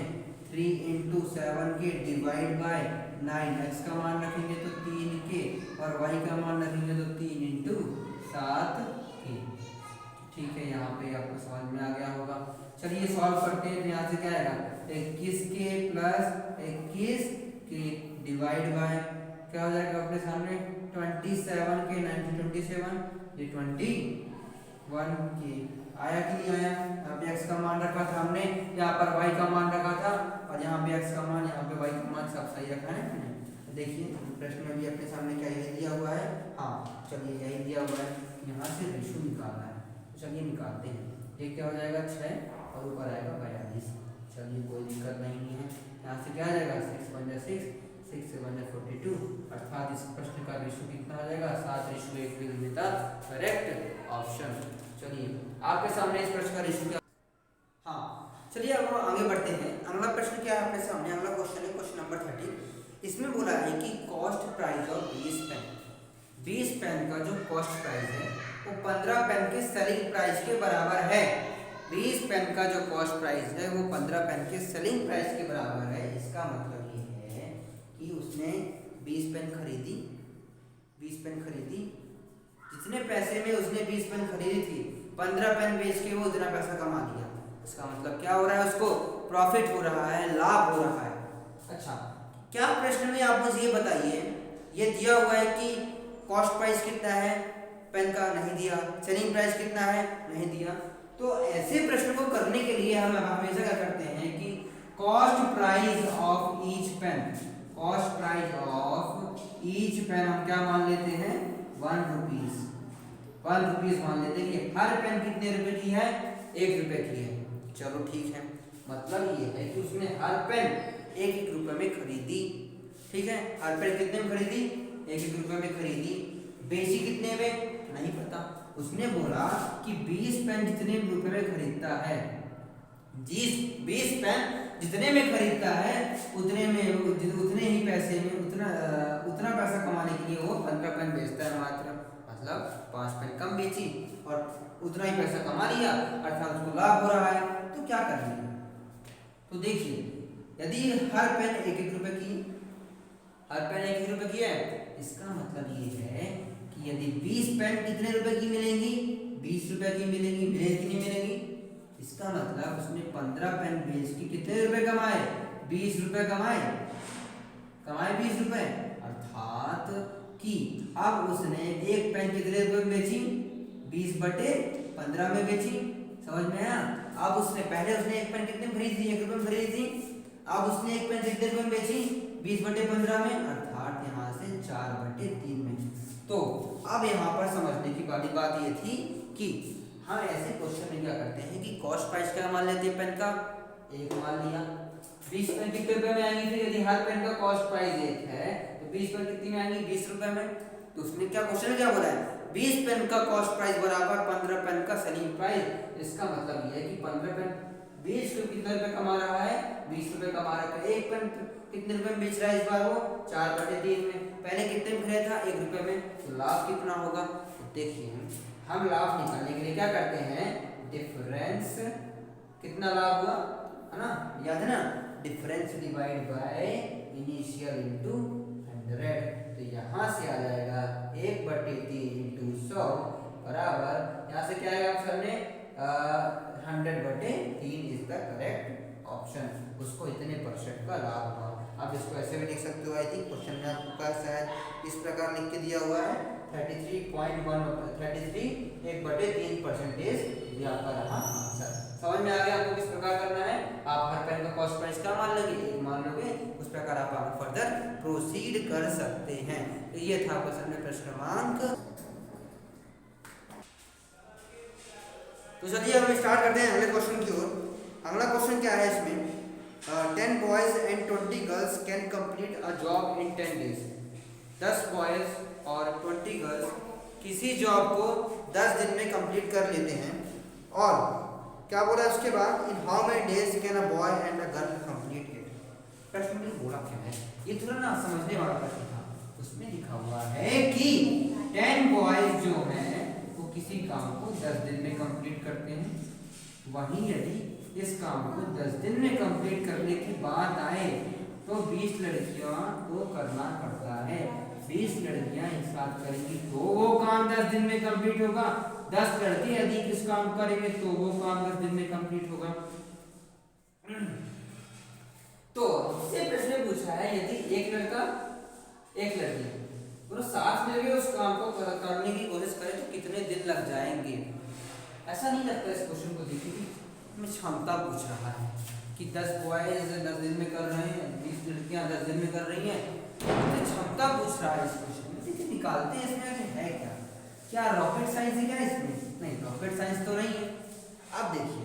3 इंटू 7 के डिवाइड बाय 9x का मान रखेंगे तो 3 के और y का मान रखेंगे तो 3 इंटू 7 के। ठीक है, यहाँ पे आपको समझ में आ गया होगा। चलिए सॉल्व करते हैं। तो यहाँ से क्या आएगा 21 के प्लस 21 के डिवाइड बाय क्या हो जाएगा अपने सामने 27 के 27 ये 21 के आया कि नहीं आया। यहाँ पे x का मान रखा था हमने, यहाँ पर y का मान रखा था और यहाँ पे x का मान, यहाँ पे y का मान सब सही रखा है ना। देखिए प्रश्न में भी अपने सामने क्या यही दिया हुआ है, हाँ चलिए यही दिया हुआ है, यहाँ से रेशो निकालना है। तो चलिए निकालते हैं। ये क्या हो जाएगा 6 और ऊपर आएगा 42। चलिए कोई दिक्कत नहीं है। यहाँ से क्या आ जाएगा 6 बन जाए 6 से बन जाए 42, अर्थात इस प्रश्न का रेशो कितना आ जाएगा 7:1 will be the correct option. चलिए आपके सामने इस प्रश्न का रेशो क्या, हाँ चलिए अब हम आगे बढ़ते हैं। अगला प्रश्न क्या है अपने सामने, अगला क्वेश्चन है क्वेश्चन नंबर 30। इसमें बोला है कि कॉस्ट प्राइस ऑफ 20 पेन का जो कॉस्ट प्राइस है वो 15 पेन के सेलिंग प्राइस के बराबर है। 20 पेन का जो कॉस्ट प्राइस है वो 15 पेन के सेलिंग प्राइस के बराबर है। इसका मतलब ये है कि उसने 20 पेन खरीदी, जितने पैसे में उसने 20 पेन खरीदी थी 15 पेन बेच के वो उतना पैसा कमा लिया। इसका मतलब क्या हो रहा है, उसको प्रॉफिट हो रहा है, लाभ हो रहा है। अच्छा, क्या प्रश्न में आप मुझे ये बताइए, ये दिया हुआ है कि कॉस्ट प्राइस कितना है पेन का, नहीं दिया। सेलिंग प्राइस कितना है, नहीं दिया। तो ऐसे प्रश्न को करने के लिए हम हमेशा क्या करते हैं कि cost price of each pen हम क्या मान लेते हैं 1 रुपीज मान लेते हैं कि हर पेन कितने रुपए की है, 1 रुपए की है। चलो ठीक है, मतलब ये है कि उसने हर पेन 1 रुपए में खरीदी। ठीक है, हर पेन कितने में खरीदी, 1 रुपए में खरीदी। बेची कितने में नहीं पता। उसने बोला कि 20 पेन जितने रुपए में खरीदता है, 20 पेन जितने में खरीदता है उतने ही पैसे में उतना पैसा कमाने के लिए वो 15 पेन बेचता है मात्र। मतलब 5 पेन कम बेची और उतना ही पैसा कमा लिया, अर्थात उसको लाभ हो रहा है। तो क्या करना है, तो देखिए यदि हर पेन 1 रुपए की है, इसका मतलब ये है कि यदि 20 पेन कितने रुपए की मिलेंगी, 20 रुपए की मिलेंगी, मिलेगी नहीं मिलेगी। इसका मतलब उसने 15 पेन बेच के कितने रुपए कमाए, 20 रुपए कमाए 20 रुपए, अर्थात कि अब उसने एक पेन कितने रुपए में बेची, 20/15 में बेची। समझ में आया। अब उसने एक पेन कितने में खरीदी, 1 रुपए में खरीदी थी। अब उसने एक पेन कितने रुपए में बेची, 20/15 में, अर्थात यहाँ से 4/3 में। तो अब यहाँ पर समझने की वाली बात ये थी कि हम ऐसे क्वेश्चन में क्या करते हैं कि कॉस्ट प्राइस क्या मान लेते हैं पेन का, 1 मान लिया। 20 पेन कितने रुपए में आएंगी, फिर यदि हर पेन का कॉस्ट प्राइस 1 है तो 20 पेन कितनी में आएंगी, 20 रुपए में। तो उसने क्या क्वेश्चन में क्या बोला है, 20 पेन का कॉस्ट प्राइस बराबर 15 पेन का सेलिंग प्राइस। इसका मतलब ये है कि 15 पेन 20 कितने रुपए कमा रहा है, 20 रुपए कमा रहा है। एक पेन कितने रुपए में बेच रहा है इस बार, वो 4/3 में। पहले कितने में खरीदा था, 1 रुपए में। तो लाभ कितना होगा, तो देखिए हम लाभ निकालने के लिए क्या करते हैं, डिफरेंस, कितना लाभ हुआ है ना, याद है ना, difference divide by initial into 100। तो यहाँ से आ जाएगा 1/3 इंटू 100 बराबर, यहाँ से क्या आएगा ऑप्शन में 100/3 इज द करेक्ट ऑप्शन। उसको इतने % का लाभ हुआ। आप इसको ऐसे भी लिख सकते हो, आई थिंक क्वेश्चन में आपका शायद इस प्रकार लिख के दिया हुआ है 33.1 33 1/3% ये आपका रहा आंसर। समझ में आ गया आपको किस प्रकार करना है। आप हर पेन का कॉस्ट प्राइस क्या मान लोगे, 1 मान लोगे, उस प्रकार आप आगे फर्दर प्रोसीड कर सकते हैं। तो ये था क्वेश्चन में प्रश्न क्रमांक। तो चलिए हम स्टार्ट करते हैं अगले क्वेश्चन की ओर। अगला क्वेश्चन क्या है इसमें, 10 boys and 20 girls can complete a job in 10 days. 10 boys और 20 गर्ल्स किसी जॉब को 10 दिन में कंप्लीट कर लेते हैं। और क्या बोला उसके बाद, in how many days can a boy and a girl complete it. प्रश्न में बोला क्या है, ये थोड़ा ना समझने वाला प्रश्न था। उसमें लिखा हुआ है कि 10 बॉयज जो हैं वो किसी काम को 10 दिन में कंप्लीट करते हैं। वहीं यदि इस काम को 10 दिन में कंप्लीट करने की बात आए तो 20 लड़कियों को करना पड़ता है। 20 लड़कियां एक साथ करेंगी तो वो काम 10 दिन में कंप्लीट होगा। 10 लड़के यदि इस काम करेंगे तो वो काम 10 दिन में कंप्लीट होगा। तो इससे प्रश्न पूछा है, यदि एक लड़का एक लड़की दोनों साथ मिलकर उस काम को करने की कोशिश करें तो कितने दिन लग जाएंगे। ऐसा नहीं लगता इस क्वेश्चन को देखिए में क्षमता पूछ रहा है कि 10 बॉयज 10 दिन में कर रहे हैं, 20 लड़कियां 10 दिन में कर रही हैं। तो क्षमता पूछ रहा है इस क्वेश्चन में। देखिए निकालते हैं इसमें है क्या, क्या रॉकेट साइंस है क्या इसमें, नहीं रॉकेट साइंस तो नहीं है। अब देखिए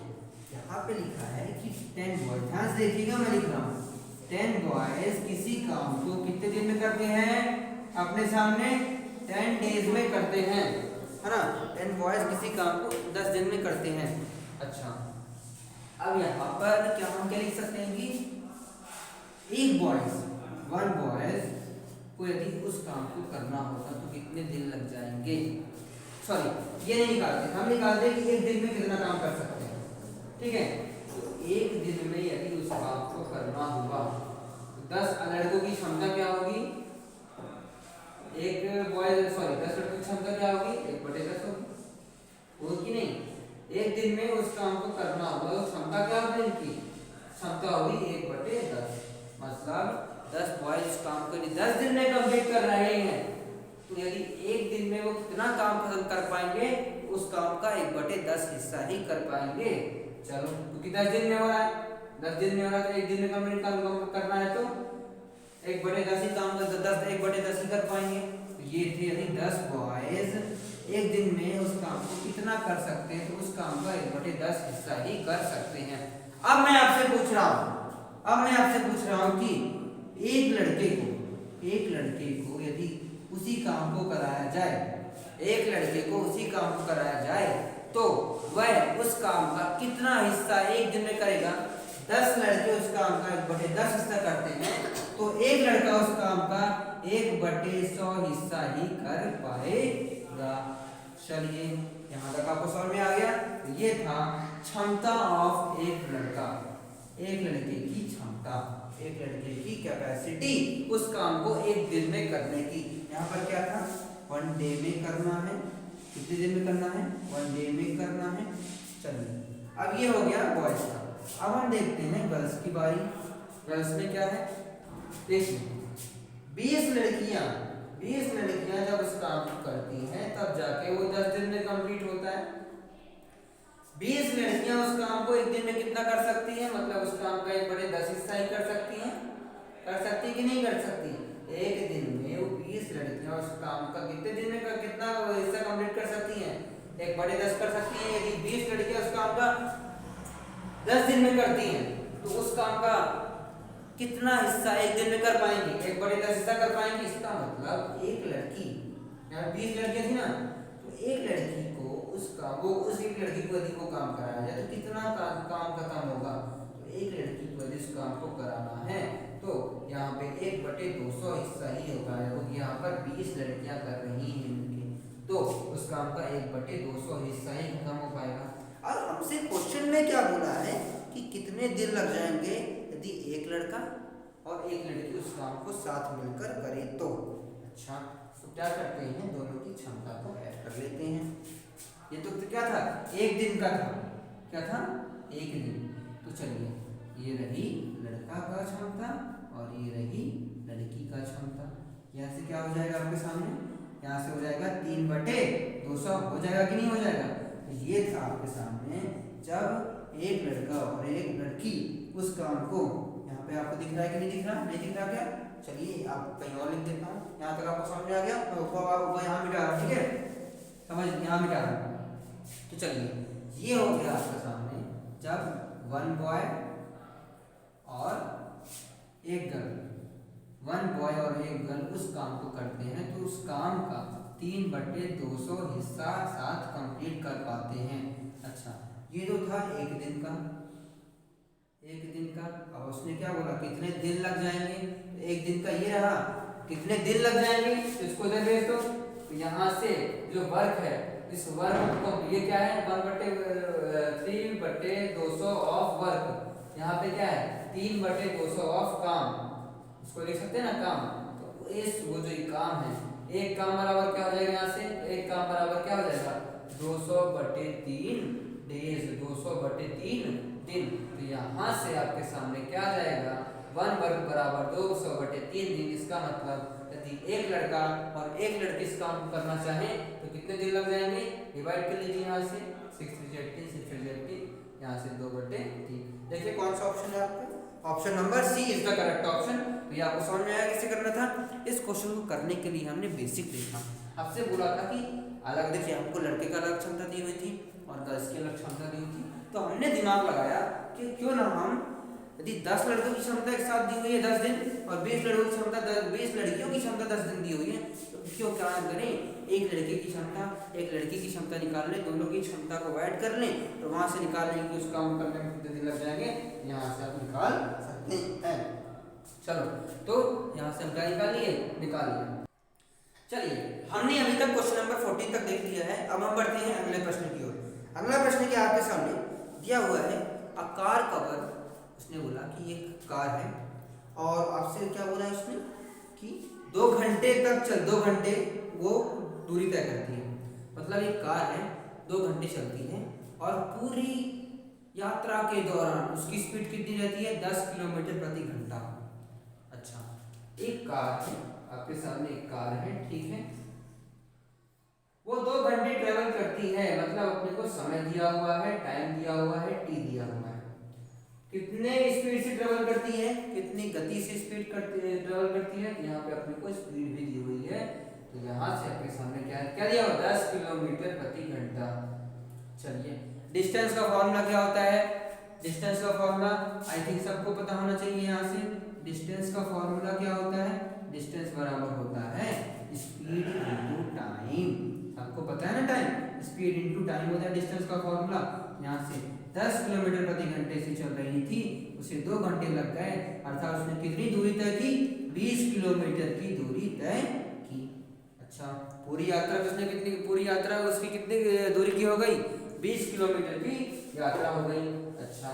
यहाँ पे लिखा है कि 10 बॉयज, ध्यान से देखिएगा मैं लिख रहा हूँ, 10 बॉयज किसी काम को कितने दिन में करते हैं, अपने सामने 10 डेज में करते हैं, है ना। 10 बॉयज किसी काम को 10 दिन में करते हैं। अच्छा अब यहाँ पर क्या हम क्या लिख सकते हैं कि एक बॉयज 1 बॉयज को यदि उस काम को करना होता तो कितने दिन लग जाएंगे। सॉरी ये नहीं निकालते, हम निकालते हैं कि एक दिन में कितना काम कर सकते हैं। ठीक है, तो एक दिन में यदि उस काम को करना हुआ तो 10 लड़कों की क्षमता क्या होगी, एक बॉयज 10 लड़कों की क्षमता क्या होगी, 1/10 होगी कि नहीं। एक दिन में उस काम को करना होगा तो क्षमता क्या होगी, इनकी क्षमता होगी 1/10। मतलब 10 बॉयज इस काम को 10 दिन में कंप्लीट कर रहे हैं तो यदि एक दिन में वो कितना काम खत्म कर पाएंगे, उस काम का 1/10 हिस्सा ही कर पाएंगे। चलो क्योंकि 10 दिन में हो रहा है, 10 दिन में हो रहा है तो एक दिन में कंप्लीट करना है तो 1/10 ही काम कर 1/10 ही कर पाएंगे। तो ये थे यदि 10 बॉयज एक दिन में उस काम को कितना कर सकते हैं, तो उस काम का 1/10 हिस्सा ही कर सकते हैं। अब मैं आपसे पूछ रहा हूं कि एक लड़के को यदि उसी काम को कराया जाए, तो वह उस काम का कितना हिस्सा एक दिन में करेगा। 10 लड़के उस काम का 1/10 हिस्सा करते हैं तो एक लड़का उस काम का 1/100 हिस्सा ही कर पाएगा। चलिए यहाँ तक आपको समझ में आ गया। तो ये था क्षमता ऑफ एक लड़के की क्षमता, एक लड़के की कैपेसिटी उस काम को एक दिन में करने की। यहाँ पर क्या था, 1 डे में करना है। कितने दिन में करना है, 1 डे में करना है। चलिए अब ये हो गया बॉयज का। अब हम देखते हैं गर्ल्स की बारी। गर्ल्स में क्या है, देखिए 20 लड़कियां जब उस काम को करती हैं तब जाके वो 10 दिन में कंप्लीट होता है। 20 लड़कियां उस काम को एक दिन में कितना कर सकती हैं, मतलब उस काम का 1/10 हिस्सा ही कर सकती हैं। कर सकती कि नहीं कर सकती, एक दिन में वो 20 लड़कियां उस काम का कितने दिन में कितना हिस्सा कंप्लीट कर सकती हैं, 1/10 कर सकती हैं। यदि 20 लड़कियां उस काम का 10 दिन में करती हैं तो उस काम का कितना हिस्सा एक दिन में कर पाएंगे, 1/10 हिस्सा कर पाएंगे। इसका मतलब एक लड़की, यहाँ 20 लड़कियां थी ना, तो एक लड़की को उस एक लड़की को यदि को काम कराया जाए तो कितना काम खत्म होगा। तो एक लड़की को यदि इस काम को कराना है तो यहाँ पे 1/200 हिस्सा ही होता है। तो यहाँ पर 20 लड़कियां कर रही हैं तो उस काम का 1/200 हिस्सा ही खत्म हो पाएगा। और हमसे क्वेश्चन में क्या बोला है कि कितने दिन लग जाएंगे यदि एक लड़का और एक लड़की उस काम को साथ मिलकर करे तो। अच्छा तो क्या करते हैं, दोनों की क्षमता को ऐड कर लेते हैं। ये तो क्या था, एक दिन का था, क्या था, एक दिन। तो चलिए ये रही लड़का का क्षमता और ये रही लड़की का क्षमता। यहाँ से क्या हो जाएगा आपके सामने, यहाँ से हो जाएगा 3/200 हो जाएगा कि नहीं हो जाएगा। तो ये था आपके सामने जब एक लड़का और एक लड़की उस काम को, यहाँ पे आपको दिख रहा है कि नहीं दिख रहा, नहीं दिख रहा क्या, चलिए आप कहीं और लिख देता हूँ, यहाँ तक आपको समझ आ गया। मैं ऊपर यहाँ मिटा रहा हूँ, ठीक है, समझ, यहाँ मिटा रहा हूँ। तो चलिए ये हो गया आपके सामने जब वन बॉय और एक गर्ल, वन बॉय और एक गर्ल उस काम को करते हैं तो उस काम का 3/200 हिस्सा साथ कंप्लीट कर पाते हैं। अच्छा, ये जो था एक दिन का, अब उसने क्या बोला कितने दिन लग जाएंगे, तो एक दिन का ये रहा, कितने दिन लग जाएंगे तो इसको इधर भेज दो। तो यहाँ से जो वर्क है, इस वर्क को, ये क्या है 3/200 ऑफ वर्क, यहाँ पे क्या है 3/200 ऑफ काम, इसको लिख सकते हैं ना काम। तो इस वो जो ये काम है, एक काम बराबर क्या हो जाएगा, यहाँ से एक काम बराबर क्या हो जाएगा 200/3 डेज, 200/3 दिन। तो यहाँ से आपके सामने क्या आ जाएगा, वन वर्क बराबर 200/3 दिन। इसका मतलब यदि एक लड़का और एक लड़की इस काम को करना चाहे तो कितने दिन लग जाएंगे, डिवाइड कर लीजिए यहाँ से 6 3 18, 6 3 18, यहाँ से 2/3। देखिए कौन सा ऑप्शन है आपका, option number C is the correct option. तो ये आपको समझ में आया कैसे करना था। इस क्वेश्चन को करने के लिए हमने बेसिक देखा, आपसे बोला था कि अलग, देखिए हमको लड़के का अलग क्षमता दी हुई थी और गर्ल्स की अलग क्षमता दी हुई थी। तो हमने दिमाग लगाया कि क्यों ना हम, यदि 10 लड़कों की क्षमता एक साथ दी हुई है 10 दिन और 20 लड़कों की क्षमता 20 लड़कियों की क्षमता 10 दिन दी हुई है, तो क्यों क्या करें, एक लड़के की क्षमता एक लड़की की क्षमता निकाल लें, दोनों की क्षमता को ऐड कर लें, तो वहां से निकाल लेंगे उस काम करने में कितने दिन लग जाएंगे, यहाँ से आप निकाल सकते हैं। चलो, तो यहाँ से हम क्या निकाल लिए। चलिए, हमने अभी तक क्वेश्चन नंबर 14 तक देख लिया है। अब हम बढ़ते हैं अगले प्रश्न की ओर। अगला प्रश्न क्या आपके सामने दिया हुआ है, अ कार कवर। उसने बोला कि एक कार है और आपसे क्या बोला है उसने कि 2 घंटे तक 2 घंटे वो दूरी तय करती है। मतलब एक कार है 2 घंटे चलती है और पूरी यात्रा के दौरान उसकी स्पीड कितनी रहती है, 10 किलोमीटर प्रति घंटा। अच्छा, एक कार है आपके सामने, एक कार है, ठीक है, वो 2 घंटे ट्रेवल करती है, मतलब अपने को समय दिया हुआ है, टाइम दिया हुआ है, टी दिया हुआ है, कितने स्पीड से ट्रेवल करती है, कितनी गति से ट्रेवल करती है, यहाँ पे अपने को स्पीड भी दी हुई है। तो यहाँ से आपके सामने क्या दिया हुआ, 10 किलोमीटर प्रति घंटा। चलिए, डिस्टेंस का फॉर्मूला क्या होता है, डिस्टेंस का फॉर्मूला आई थिंक सबको पता होना चाहिए। यहाँ से डिस्टेंस का फॉर्मूला क्या होता है, डिस्टेंस बराबर होता है स्पीड इनटू टाइम। आपको पता है ना, टाइम, स्पीड इनटू टाइम होता है डिस्टेंस का फॉर्मूला। यहाँ से 10 किलोमीटर प्रति घंटे से चल रही थी, उसे 2 घंटे लग गए, अर्थात उसने कितनी दूरी तय की, 20 किलोमीटर की दूरी तय की। अच्छा, पूरी यात्रा उसने कितनी, पूरी यात्रा उसकी कितनी दूरी की हो गई, 20 किलोमीटर की यात्रा हो गई। अच्छा,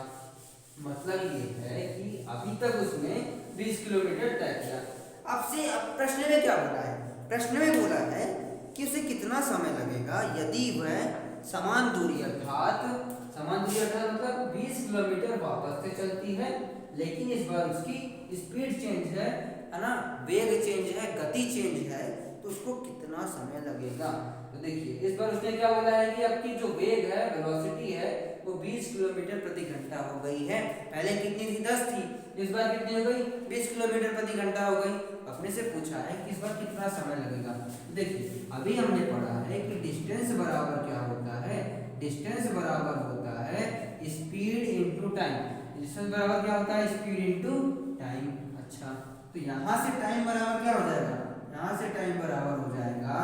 मतलब ये है कि अभी तक उसने 20 किलोमीटर तय किया। आपसे अब प्रश्न में क्या बोला है, प्रश्न में बोला है कि उसे कितना समय लगेगा यदि वह समान दूरी अर्थात मतलब 20 किलोमीटर वापस से चलती है, लेकिन इस बार उसकी स्पीड चेंज है ना, वेग चेंज है, गति चेंज है, तो उसको कितना समय लगेगा। तो देखिए, इस बार उसने क्या बोला है कि आपकी जो वेग है, वेलोसिटी है, वो 20 किलोमीटर प्रति घंटा हो गई है। पहले कितनी थी, 10 थी, इस बार कितनी हो गई, 20 किलोमीटर प्रति घंटा हो गई। अपने से पूछा है कि इस बार कितना समय लगेगा। देखिए, अभी हमने पढ़ा है कि डिस्टेंस बराबर क्या होता है, डिस्टेंस बराबर होता है स्पीड इनटू टाइम। डिस्टेंस बराबर क्या होता है, स्पीड इनटू टाइम। अच्छा, तो यहाँ से टाइम बराबर क्या हो जाएगा, यहाँ से टाइम बराबर हो जाएगा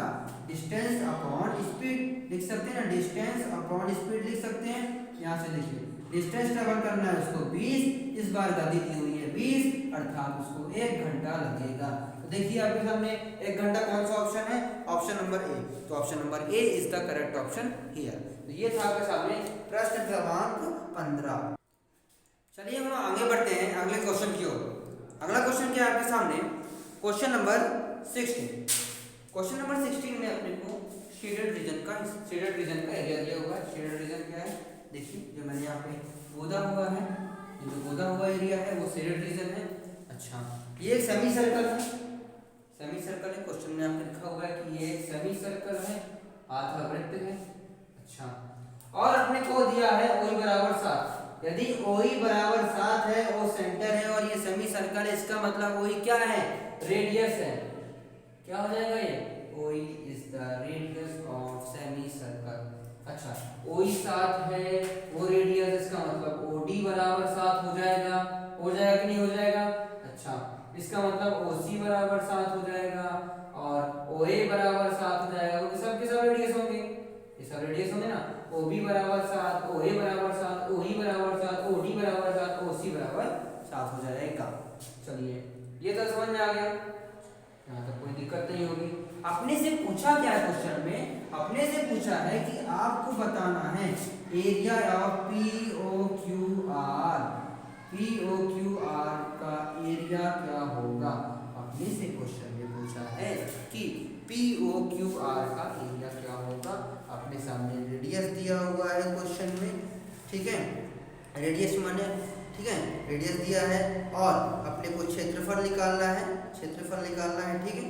डिस्टेंस अपॉन स्पीड। लिख सकते हैं ना, डिस्टेंस अपॉन स्पीड लिख सकते हैं। यहाँ से देखिए, डिस्टेंस ट्रेवल करना है उसको 20, इस बार गति दी हुई है 20, अर्थात उसको 1 घंटा लगेगा। तो देखिए आपके सामने 1 घंटा कौन सा ऑप्शन है, ऑप्शन नंबर ए। तो option number A is the correct option here. तो ये था आपके सामने प्रश्न क्रमांक 15। चलिए हम आगे बढ़ते हैं अगले क्वेश्चन की ओर। अगला क्वेश्चन क्या है आपके सामने, क्वेश्चन नंबर 16। क्वेश्चन नंबर 16 में अपने को शेडेड रीजन का एरिया दिया हुआ है। शेडेड रीजन क्या है, देखिए जो मैंने यहाँ पे गोदा हुआ है, ये जो गोदा हुआ एरिया है वो शेडेड रीजन है। अच्छा, ये सेमी सर्कल है, सेमी सर्कल है, क्वेश्चन में आपने लिखा हुआ है कि ये एक सेमी सर्कल है, आधा वृत्त है। अच्छा, और अपने को दिया है OE बराबर 7। यदि OE बराबर 7 है, O सेंटर है और ये सेमी सर्कल है, इसका मतलब OE क्या है? रेडियस है। क्या हो जाएगा ये? OE is the radius of semi circle. अच्छा, OE 7 है, वो रेडियस, इसका मतलब OD बराबर 7 हो जाएगा। हो जाएगा कि नहीं हो जाएगा? अच्छा, इसका मतलब OC बराबर 7 हो जाएगा और OA बराबर 7 हो जाएगा, क्योंकि सबके सब रेडियस होंगे, ये सब रेडियस होंगे ना। OB बराबर 7, OA बराबर 7, OE बराबर 7, OD बराबर 7, OC बराबर 7 हो जाएगा। चलिए, ये तो समझ में आ गया, यहाँ तक कोई दिक्कत नहीं होगी। अपने से पूछा क्या है क्वेश्चन में? अपने से पूछा है कि आपको बताना है एरिया ऑफ POQR का एरिया क्या होगा। अपने से क्वेश्चन में पूछा है कि POQR का एरिया क्या होगा। अपने सामने रेडियस दिया हुआ है क्वेश्चन में, ठीक है, रेडियस माने, ठीक है, रेडियस दिया है और अपने को क्षेत्रफल निकालना है, क्षेत्रफल निकालना है, ठीक है।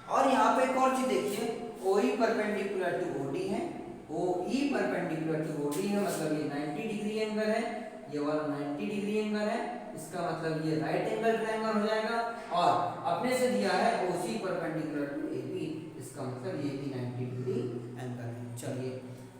और यहाँ पे एक और चीज देखिए, OE परपेंडिकुलर टू OD है, OE परपेंडिकुलर टू OD है, मतलब ये 90 डिग्री एंगल है, ये वाला 90 डिग्री एंगल है, इसका मतलब ये राइट एंगल ट्रायंगल हो जाएगा। और अपने से दिया है OC परपेंडिकुलर टू AB, इसका मतलब ये भी 90 डिग्री एंगल है। चलिए,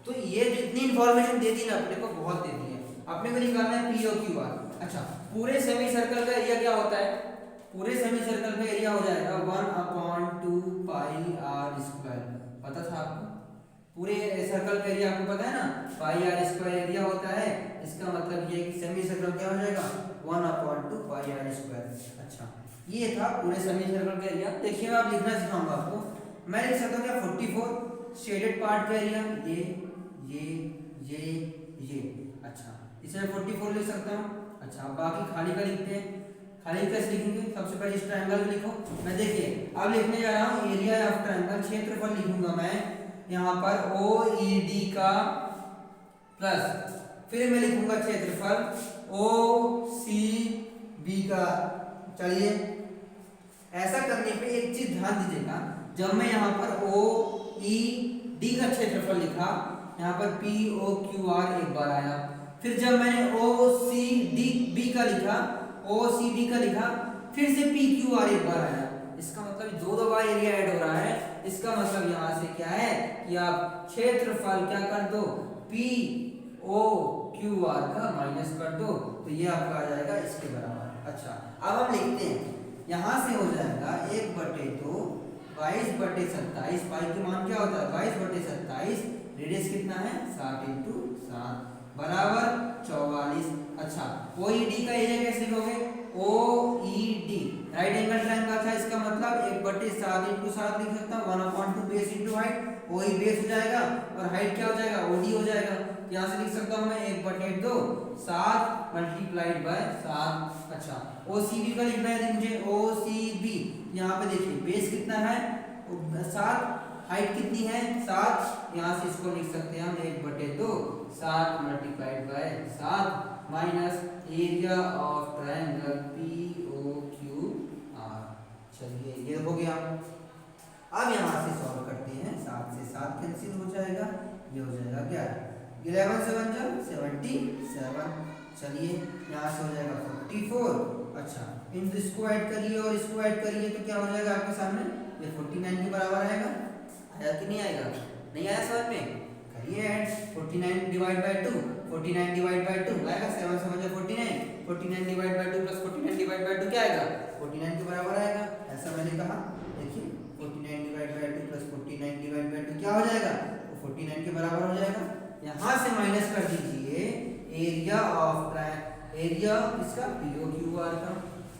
तो ये जितनी इंफॉर्मेशन दे दी ना अपने को, बहुत दे दी है। अपने को निकालना है POQR। अच्छा, पूरे सेमी सर्कल का एरिया क्या होता है? पूरे सेमी सर्कल का एरिया हो जाएगा 1/2 पाई r स्क्वायर। पता था आपको? पूरे सर्कल का एरिया आपको पता है ना, पाई r स्क्वायर एरिया होता है। इसका मतलब ये कि सेमी सर्कल क्या हो जाएगा? 1/2 पाई r स्क्वायर। अच्छा, ये था पूरे सेमी सर्कल का एरिया। देखिए, मैं आप लिखना सिखाऊंगा आपको। मैं लिख सकता हूँ क्या? 44 शेडेड पार्ट का एरिया, ये। अच्छा, इसे 44 लिख सकता हूँ। अच्छा, बाकी खाली का लिखते हैं। खाली कैसे लिखेंगे? सबसे पहले इस ट्रायंगल को लिखो। मैं देखिए अब लिखने जा रहा हूँ एरिया ऑफ ट्रायंगल, क्षेत्रफल लिखूंगा मैं यहाँ पर OED का प्लस, फिर मैं लिखूंगा क्षेत्रफल OCB का। चलिए, ऐसा करने पे एक चीज ध्यान दीजिएगा, जब मैं यहाँ पर OED का क्षेत्रफल लिखा, यहाँ पर POQR एक बार आया, फिर जब मैंने OCB का लिखा, फिर से PQR एक बार आया। इसका मतलब दो बार एरिया ऐड हो रहा है। इसका मतलब यहाँ से क्या है कि आप क्षेत्रफल क्या कर दो, POQR का माइनस कर दो, तो ये आपका आ जाएगा इसके बराबर। अच्छा, अब हम लिखते हैं, यहाँ से हो जाएगा 1/2 22/27। पाई के मान क्या होता है? 22/27। रेडियस कितना है? 60 × 7 बराबर 44। अच्छा, OED का एरिया कैसे लिखोगे? OED राइट एंगल ट्रायंगल था, इसका मतलब 1/7 × 7 लिख सकता हूँ, 1/2 base into height. OE base हो जाएगा और हाइट क्या हो जाएगा? OD हो जाएगा। यहाँ से लिख सकता हूँ मैं 1/2 7 मल्टीप्लाइड बाय 7। अच्छा, OCB का लिखना है मुझे, OCB यहाँ पे देखिए बेस कितना है? 7, हाइट कितनी है? 7। यहाँ से इसको लिख सकते हैं हम 1/2 7 multiplied by 7 minus area of triangle POQR। चलिए, ये हो गया। अब यहाँ से सॉल्व करते हैं, 7 से 7 कैंसिल हो जाएगा, ये हो जाएगा 11। 11 से 1 जा 77। चलिए, यहाँ से हो जाएगा 44। अच्छा, इन इसको ऐड करिए और इसको ऐड करिए तो क्या हो जाएगा आपके सामने? ये 49 के बराबर आएगा। आया कि नहीं आएगा? नहीं आया समझ में? करिए add. 49 divide by 2, 49 divide by 2 आएगा 7 7 49। 49 divide by 2 plus 49 divide by 2 क्या आएगा? 49 के बराबर आएगा। ऐसा मैंने कहा, देखिए 49 divide by 2 plus 49 divide by 2 क्या हो जाएगा? तो 49 के बराबर हो जाएगा। यहाँ से माइनस कर दीजिए एरिया इसका POQR का।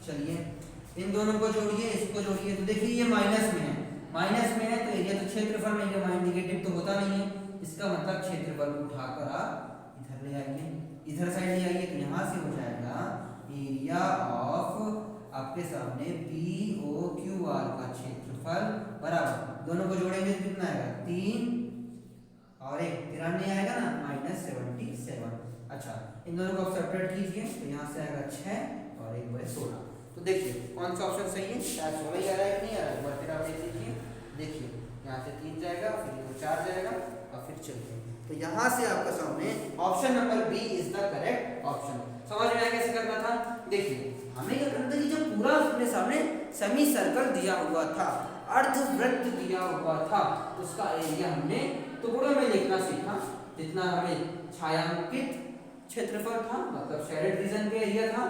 चलिए, इन दोनों को जोड़िए, इसको जोड़िए, तो देखिए ये माइनस में है, तो एरिया तो क्षेत्रफल में नेगेटिव तो होता नहीं है। इसका मतलब क्षेत्रफल उठाकर आप इधर ले आइए, इधर साइड ले आइए, तो यहाँ से हो जाएगा एरिया ऑफ आपके सामने POQR का क्षेत्रफल बराबर, दोनों को जोड़ेंगे तो कितना आएगा? 3 और 1 93 आएगा ना, -77। अच्छा, इन दोनों को आप सेपरेट कीजिए, तो यहाँ से आएगा 6 और 1/16। तो तो देखिए कौन सा ऑप्शन सही है, क्या 16 ही आ रहा है कि नहीं आ रहा है, एक बार फिर आप देख लीजिए। देखिए यहाँ से 3 जाएगा, फिर ये 4 जाएगा और फिर चलिए, तो यहाँ से आपका सामने option number B is the correct option. समझ में आया कैसे करना था। देखिए हमें क्या करना था कि जब पूरा अपने सामने सेमी सर्कल दिया हुआ था, अर्धवृत्त दिया हुआ था, उसका एरिया हमने टुकड़ों में लिखना सीखा। जितना हमें छायांकित क्षेत्रफल था, मतलब शेडेड रीजन का एरिया था,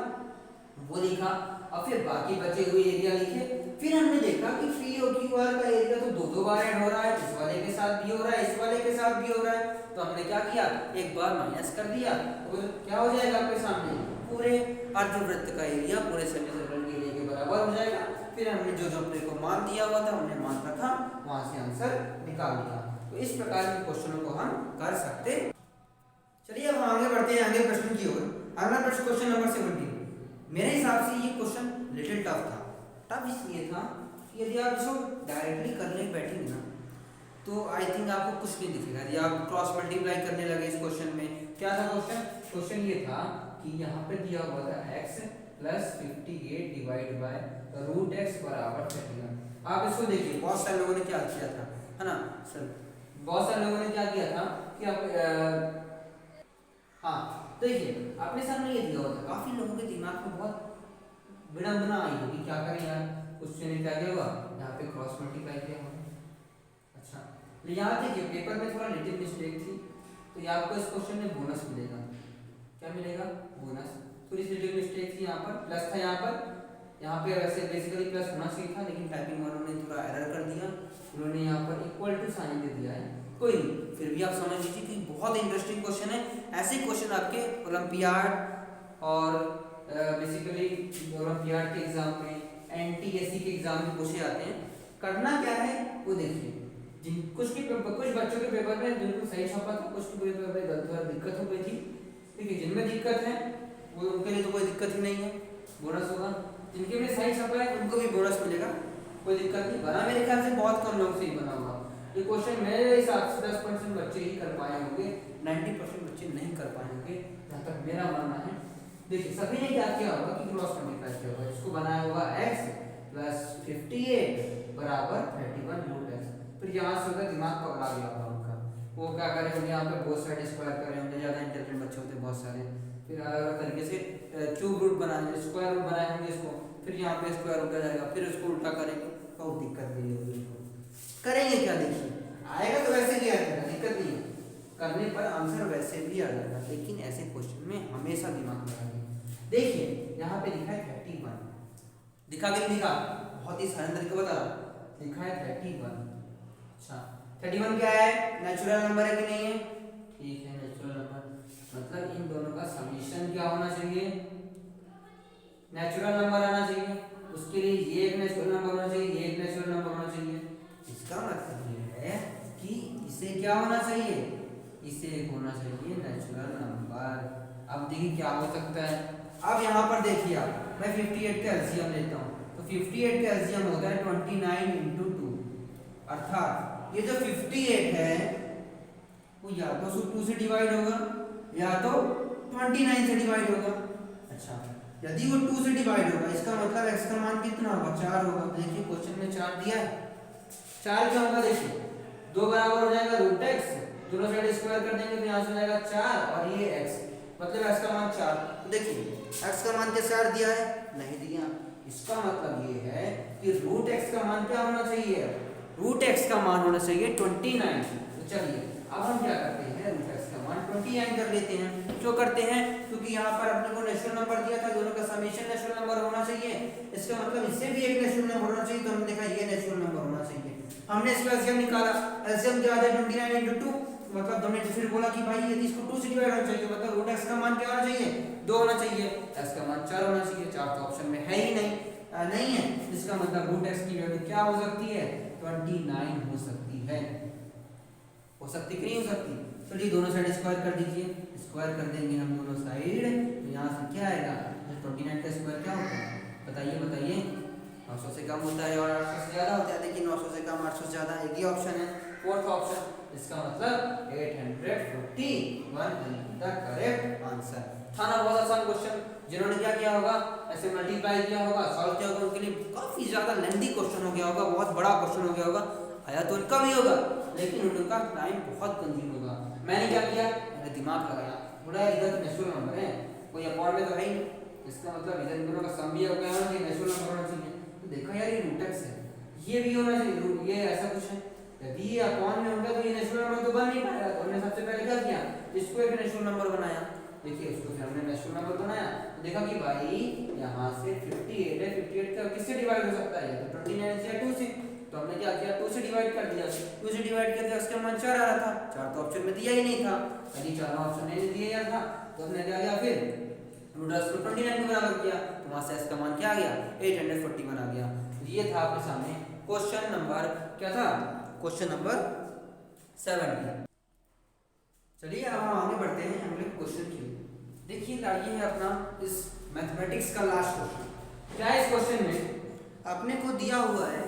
वो लिखा, और फिर बाकी बचे हुए एरिया लिखे। फिर हमने देखा कि पी और क्यू आर का एरिया तो दो बार ऐड हो रहा है, इस वाले के साथ भी हो रहा है, इस वाले के साथ भी हो रहा है, तो हमने क्या किया, एक बार माइनस कर दिया, तो क्या हो जाएगा आपके सामने, पूरे अर्धवृत्त का एरिया पूरे सेमी सर्कल के एरिया के बराबर हो जाएगा। फिर हमने जो जो अपने को मान दिया हुआ था हमने मान रखा, वहां से आंसर निकाल लिया। तो इस प्रकार के क्वेश्चनों को हम कर सकते। चलिए अब हम आगे बढ़ते हैं आगे प्रश्न की ओर। अगला प्रश्न क्वेश्चन नंबर 17। मेरे हिसाब से ये क्वेश्चन लिटिल टफ था। टफ इसलिए था कि यदि आप इसको डायरेक्टली करने बैठेंगे ना तो आई थिंक आपको कुछ नहीं दिखेगा। यदि आप क्रॉस मल्टीप्लाई करने लगे इस क्वेश्चन में, क्या था क्वेश्चन ये था कि यहाँ पे दिया हुआ था x plus 58 divide by root x बराबर 31। आप इसको देखिए, बहुत सारे लोगों ने क्या किया था, है ना सर, बहुत सारे लोगों ने क्या किया था कि आप हाँ देखिए अपने सामने ये दिया हुआ था, काफी लोगों के दिमाग में बहुत विडंबना आई होगी, क्या करें यार, क्वेश्चन ने क्या किया होगा, यहाँ पे क्रॉस मल्टीप्लाई किया होगा। अच्छा तो यहाँ देखिए पेपर में थोड़ा लिटिल मिस्टेक थी, तो ये आपको इस क्वेश्चन में बोनस मिलेगा। क्या मिलेगा, बोनस। थोड़ी सी लिटिल मिस्टेक थी, यहाँ पर प्लस था, यहाँ पे वैसे बेसिकली प्लस होना चाहिए था, लेकिन टाइपिंग वालों ने थोड़ा एरर कर दिया, उन्होंने यहाँ पर इक्वल टू साइन दे दिया है। कोई नहीं, फिर भी आप समझ लीजिए कि बहुत इंटरेस्टिंग क्वेश्चन है। ऐसे क्वेश्चन आपके ओलंपियाड और बेसिकली ओलंपियाड के एग्जाम में, एनटीएससी के एग्जाम में पूछे जाते हैं। करना क्या है वो देखिए, कुछ बच्चों के पेपर में बिल्कुल सही छपा था, कुछ के पेपर में गलत दिक्कत हो गई थी। देखिए जिनमें दिक्कत है वो उनके लिए तो कोई दिक्कत ही नहीं है, बोनस होगा। जिनके में सही छपा है उनको भी बोनस मिलेगा, कोई दिक्कत नहीं। बना मेरे ख्याल से बहुत कम लोग से ही बना होगा ये क्वेश्चन। मेरे हिसाब से 10% बच्चे ही कर पाए होंगे, 90% बच्चे नहीं कर पाए होंगे, जहाँ तक मेरा मानना है। देखिए सभी ने क्या किया होगा कि क्रॉस मल्टीप्लाई किया होगा, इसको बनाया होगा x प्लस 58 बराबर 31 रूट x। फिर यहाँ से होगा दिमाग पकड़ा गया होगा उनका, वो क्या करे होंगे, यहाँ पे बहुत सारे स्क्वायर करे होंगे, ज़्यादा इंटेलिजेंट बच्चे होते बहुत सारे, फिर अलग अलग तरीके से क्यूब रूट बनाए, स्क्वायर रूट बनाए होंगे इसको, फिर यहाँ पे स्क्वायर रूट आ जाएगा, फिर इसको उल्टा करेंगे, बहुत दिक्कत भी होगी। करेंगे क्या, देखिए आएगा तो वैसे भी आ जाएगा, दिक्कत नहीं है, करने पर आंसर वैसे भी आ जाएगा, लेकिन ऐसे क्वेश्चन में हमेशा दिमाग लगाइए। देखिए यहाँ पे लिखा है 31, दिखा कि नहीं दिखा, बहुत ही सरल तरीके बता रहा, लिखा है 31। अच्छा 31 क्या है, नेचुरल नंबर है कि नहीं है, ठीक है नेचुरल नंबर, मतलब इन दोनों का समीशन क्या होना चाहिए, नेचुरल नंबर आना चाहिए। उसके लिए ये एक नेचुरल नंबर होना चाहिए, ये एक नेचुरल नंबर होना चाहिए। इसका मतलब ये है कि इसे क्या होना चाहिए, इसे होना चाहिए नेचुरल नंबर। अब देखिए क्या हो सकता है, अब यहाँ पर देखिए आप, मैं 58 का एलसीएम लेता हूँ, तो 58 का एलसीएम होता है 29 × 2, अर्थात ये जो 58 है वो या तो 2 से डिवाइड होगा या तो 29 से डिवाइड होगा। अच्छा यदि वो 2 से डिवाइड होगा, इसका मतलब x का मान कितना होगा, 4 होगा। देखिए क्वेश्चन में 4 दिया है, 4 क्या होगा, देखिए 2 बराबर हो जाएगा रूट x, दोनों साइड स्क्वायर कर देंगे तो यहाँ से हो जाएगा 4 और ये x, मतलब x का मान 4। तो देखिए x का मान क्या 4 दिया है, नहीं दिया, इसका मतलब ये है कि रूट x का मान क्या होना चाहिए, रूट x का मान होना चाहिए 29। तो चलिए अब हम क्या करते हैं, रूट x का मान 29 कर लेते हैं। क्यों करते हैं, क्योंकि यहाँ पर अपने को नेचुरल नंबर दिया था, दोनों का समेशन नेचुरल नंबर होना चाहिए, इसका मतलब इससे भी एक नेचुरल नंबर होना चाहिए, तो हमने देखा ये नेचुरल नंबर होना चाहिए। हमने इसका एलसीएम निकाला, एलसीएम क्या आता है 29 × 2, मतलब हमने फिर बोला कि भाई यदि इसको 2 से डिवाइड होना चाहिए, मतलब रूट x का मान क्या होना चाहिए, 2 होना चाहिए, x का मान 4 होना चाहिए, 4 तो ऑप्शन में है ही नहीं है, इसका मतलब रूट x की वैल्यू क्या हो सकती है, 29 हो सकती है, हो सकती कि नहीं हो सकती। चलिए दोनों साइड स्क्वायर कर दीजिए, स्क्वायर कर देंगे हम दोनों साइड, तो यहाँ से क्या आएगा, 29 का स्क्वायर क्या होता है, बताइए 900 से कम होता है और 800 से ज़्यादा होता है, लेकिन 900 से कम 800 से ज़्यादा एक ही ऑप्शन है, फोर्थ ऑप्शन, इसका मतलब 841 द करेक्ट आंसर। था ना बहुत आसान क्वेश्चन। जिन्होंने क्या किया होगा, ऐसे मल्टीप्लाई किया होगा, सॉल्व किया होगा, उनके लिए काफी ज्यादा लेंथी क्वेश्चन हो गया होगा, बहुत बड़ा क्वेश्चन हो गया होगा। आया तो उनका भी होगा, लेकिन उनका टाइम बहुत कंज्यूम होगा। मैंने क्या किया, मैंने दिमाग लगाया थोड़ा, इधर तो नेचुरल नंबर है, कोई अपॉन में तो है ही, इसका मतलब इधर दोनों का सम भी हो गया है, नेचुरल नंबर होना चाहिए। तो देखा यार ये रूट x है, ये भी होना चाहिए, ये ऐसा कुछ है। यदि ये अपॉन में होगा तो ये नेचुरल नंबर तो बन नहीं पाएगा। तो हमने सबसे पहले क्या किया, इसको एक नेचुरल नंबर बनाया। देखिए उसको फिर हमने नेचुरल नंबर बनाया, देखा कि भाई यहाँ से 58 है, 58 का किससे डिवाइड हो सकता है, तो 29 से 2 से। तो हमने क्या किया, 2 से डिवाइड कर दिया, 2 से डिवाइड कर दिया, उसका मान 4 आ रहा था, 4 तो ऑप्शन में दिया ही नहीं था, यदि 4 ऑप्शन नहीं दिया था तो हमने क्या किया, फिर रूट को 29 के बराबर किया, तो वहां से इसका मान क्या आ गया, 841 आ गया। ये था आपके सामने क्वेश्चन नंबर, क्या था, क्वेश्चन नंबर 7। चलिए अब हम आगे बढ़ते हैं अगले क्वेश्चन की। देखिए ये है अपना इस मैथमेटिक्स का लास्ट क्वेश्चन। क्या है इस क्वेश्चन में, अपने को दिया हुआ है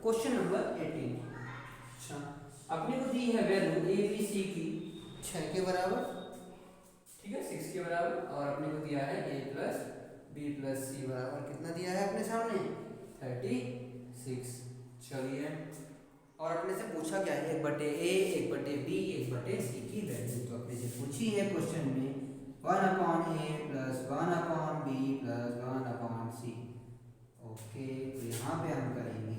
क्वेश्चन नंबर 18। अच्छा, अपने को दी है वैल्यू ए बी सी की 6 के बराबर, ठीक है 6 के बराबर, और अपने को दिया है a प्लस बी प्लस सी बराबर कितना दिया है अपने सामने, 36। चलिए, और अपने से पूछा क्या है, 1/a 1/b 1/c की वैल्यू। तो अपने से पूछी है क्वेश्चन में 1/a plus 1/b plus 1/c। Okay, तो यहाँ पे हम करेंगे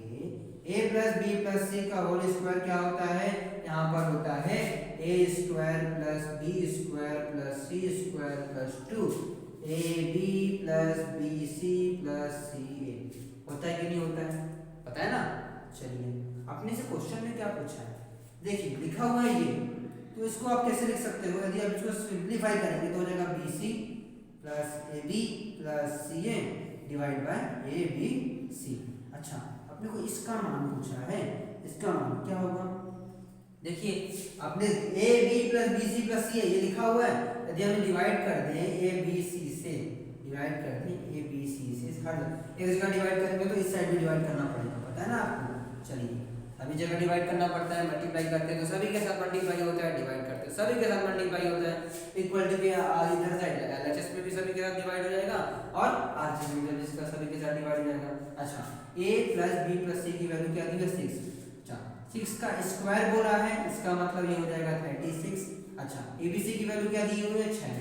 a plus b plus c का होल स्क्वायर क्या होता है, यहाँ पर होता है a square plus b square plus c square plus 2ab plus bc plus ca। होता है कि नहीं होता है, पता है ना। चलिए, अपने से क्वेश्चन में क्या पूछा है, देखिए लिखा हुआ है ये, तो इसको आप कैसे लिख सकते हो, यदि आप इसको सिंप्लीफाई करेंगे तो हो जाएगा bc plus ab plus ca divide by abc। अच्छा, अपने को इसका मान पूछा है, इसका मान क्या होगा, देखिए आपने ab plus bc plus ca ये लिखा हुआ है, यदि हम डिवाइड कर दें abc से, डिवाइड कर दें abc से, हर एक जगह डिवाइड करेंगे तो इस साइड भी डिवाइड करना पड़ेगा, पता है ना आपको। चलिए, सभी जगह डिवाइड करना पड़ता है, मल्टीप्लाई करते हैं तो सभी के साथ मल्टीप्लाई होता है, डिवाइड करते हैं सभी के साथ मल्टीप्लाई होता है। इक्वल टू के इधर साइड एलएचएस में भी सभी के साथ डिवाइड हो जाएगा, और आरएचएस में भी इसका सभी के साथ डिवाइड हो जाएगा। अच्छा, a plus b plus c की वैल्यू क्या दी है, 6। अच्छा, 6 का स्क्वायर बोला है, इसका मतलब ये हो जाएगा 36। अच्छा, abc की वैल्यू क्या दी हुई है, 6,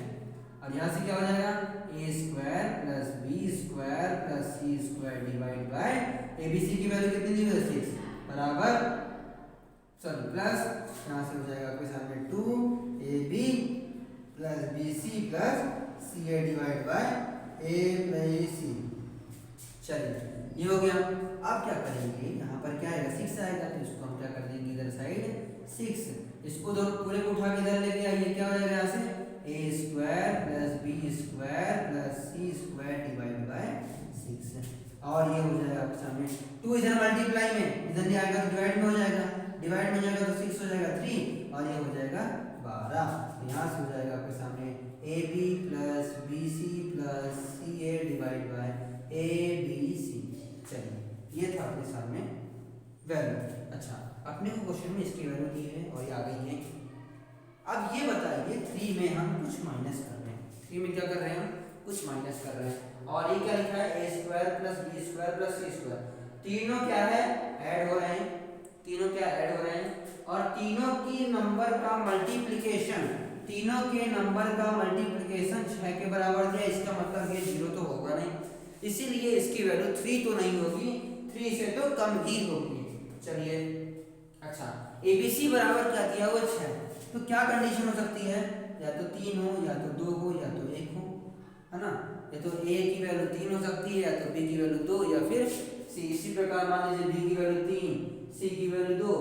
और यहाँ से क्या हो जाएगा, a square plus b square plus c square divide by abc की वैल्यू कितनी दी हुई है, 6 बराबर, सॉरी प्लस, यहाँ से हो जाएगा आपके सामने 2ab plus bc plus ca divide by abc। चलिए, ये हो गया। अब क्या करेंगे, यहाँ पर क्या आएगा, 6 आएगा, तो इसको हम क्या कर देंगे, इधर साइड 6, इसको दो पूरे को उठा के इधर लेके आइए, क्या हो जाएगा यहाँ से, a square plus b square plus c square divide by 6, और ये हो जाएगा आपके सामने 2 इधर मल्टीप्लाई में, इधर नहीं आएगा तो डिवाइड में हो जाएगा, डिवाइड में हो जाएगा तो 6 हो जाएगा 3, और ये हो जाएगा 12। तो यहाँ से हो जाएगा आपके सामने ab plus bc plus ca divide by abc। चलिए, ये था अपने सामने वैल्यू। अच्छा, अपने को क्वेश्चन में इसकी वैल्यू दी है और ये आ गई है। अब ये बताइए 3 में हम कुछ माइनस कर रहे हैं, 3 में क्या कर रहे हैं हम, कुछ माइनस कर रहे हैं, और ये क्या लिखा है, a square plus b square plus c square, तीनों क्या है, ऐड हो रहे हैं, तीनों क्या ऐड हो रहे हैं, और तीनों की नंबर का मल्टीप्लिकेशन, तीनों के नंबर का मल्टीप्लिकेशन 6 के बराबर दिया, इसका मतलब ये 0 तो होगा नहीं, इसीलिए इसकी वैल्यू 3 तो नहीं होगी, 3 से तो कम ही होगी। चलिए, अच्छा, abc बराबर क्या दिया हुआ 6, तो क्या कंडीशन हो सकती है, या तो 3 हो, या तो 2 हो, या तो 1 हो, है ना, या तो a की वैल्यू 3 हो सकती है, या तो b की वैल्यू 2, या फिर c। इसी प्रकार मान लीजिए b की वैल्यू 3, c की वैल्यू 2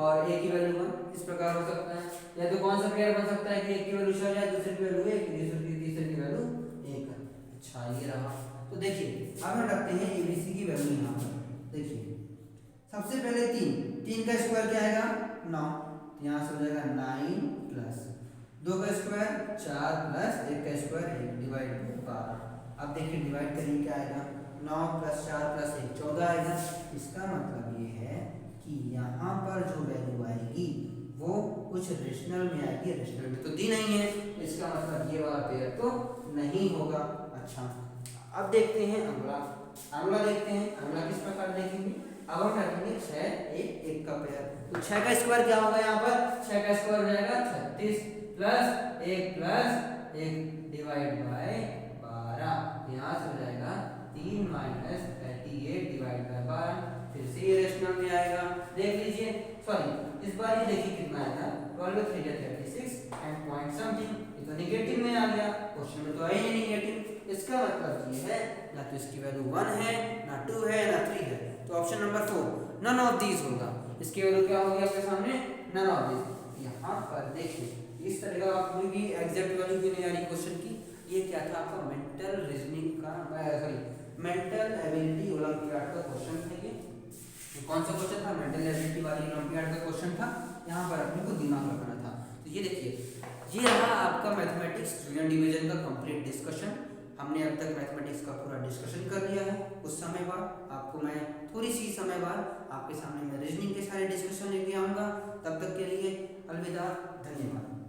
और a की वैल्यू 1, इस प्रकार हो सकता है। या तो कौन सा पेयर बन सकता है कि एक की वैल्यू 6 है, दूसरे की वैल्यू 1, तीसरे की वैल्यू 1। अच्छा, ये रहा। तो देखिए, अब हम रखते हैं abc की वैल्यू यहाँ पर। देखिए, सबसे पहले 3 का स्क्वायर क्या आएगा, 9, तो यहाँ से हो जाएगा 9 प्लस 2 का स्क्वायर 4 प्लस 1 का स्क्वायर 1 डिवाइड बाय 12। अब देखिए डिवाइड करिए, क्या आएगा, 9 प्लस 4 प्लस 1 14 आएगा। इसका मतलब ये है कि यहाँ पर जो वैल्यू आएगी वो कुछ रेशनल में आएगी, रेशनल में तो दी नहीं है, इसका मतलब ये वाला पेयर तो नहीं होगा। अच्छा अब देखते हैं अगला। अगला देखते हैं, अगला किस प्रकार देखेंगे। अब हम रखेंगे 6 1 1 का पेयर। तो 6 का स्क्वायर क्या होगा यहाँ पर, 6 का स्क्वायर हो जाएगा 36 प्लस 1 डिवाइड बाय 12, यहाँ से हो जाएगा 3 माइनस 38 डिवाइड बाय 12। फिर से ये रेशनल में आएगा, देख लीजिए, सॉरी इस बार ये देखिए कितना आएगा, 12 3 36 एंड पॉइंट समथिंग, ये तो नेगेटिव में आ गया, क्वेश्चन में तो आई नहीं नेगेटिव। इसका मतलब ये है ना तो इसकी वैल्यू 1 है, ना 2 है, ना 3 है, तो option number 4 none of these होगा। इसकी वैल्यू क्या होगी आपके सामने, नन ऑफ दीज। यहाँ पर देखिए इस तरह का आपकी एग्जैक्ट वैल्यू भी नहीं आ रही क्वेश्चन की। ये क्या था आपका मेंटल रीजनिंग का, सॉरी मेंटल एबिलिटी ओलंपियाड का क्वेश्चन था। ये कौन सा क्वेश्चन था, मेंटल एबिलिटी वाली ओलंपियाड का क्वेश्चन था। यहाँ पर अपने को दिमाग रखना था। तो ये देखिए, ये रहा आपका मैथमेटिक्स यूनियन डिवीजन का कंप्लीट डिस्कशन। हमने अब तक मैथमेटिक्स का पूरा डिस्कशन कर लिया है। कुछ समय बाद आपको मैं थोड़ी सी समय बाद आपके सामने मैं रीजनिंग के सारे डिस्कशन लेके आऊँगा। तब तक के लिए अलविदा, धन्यवाद।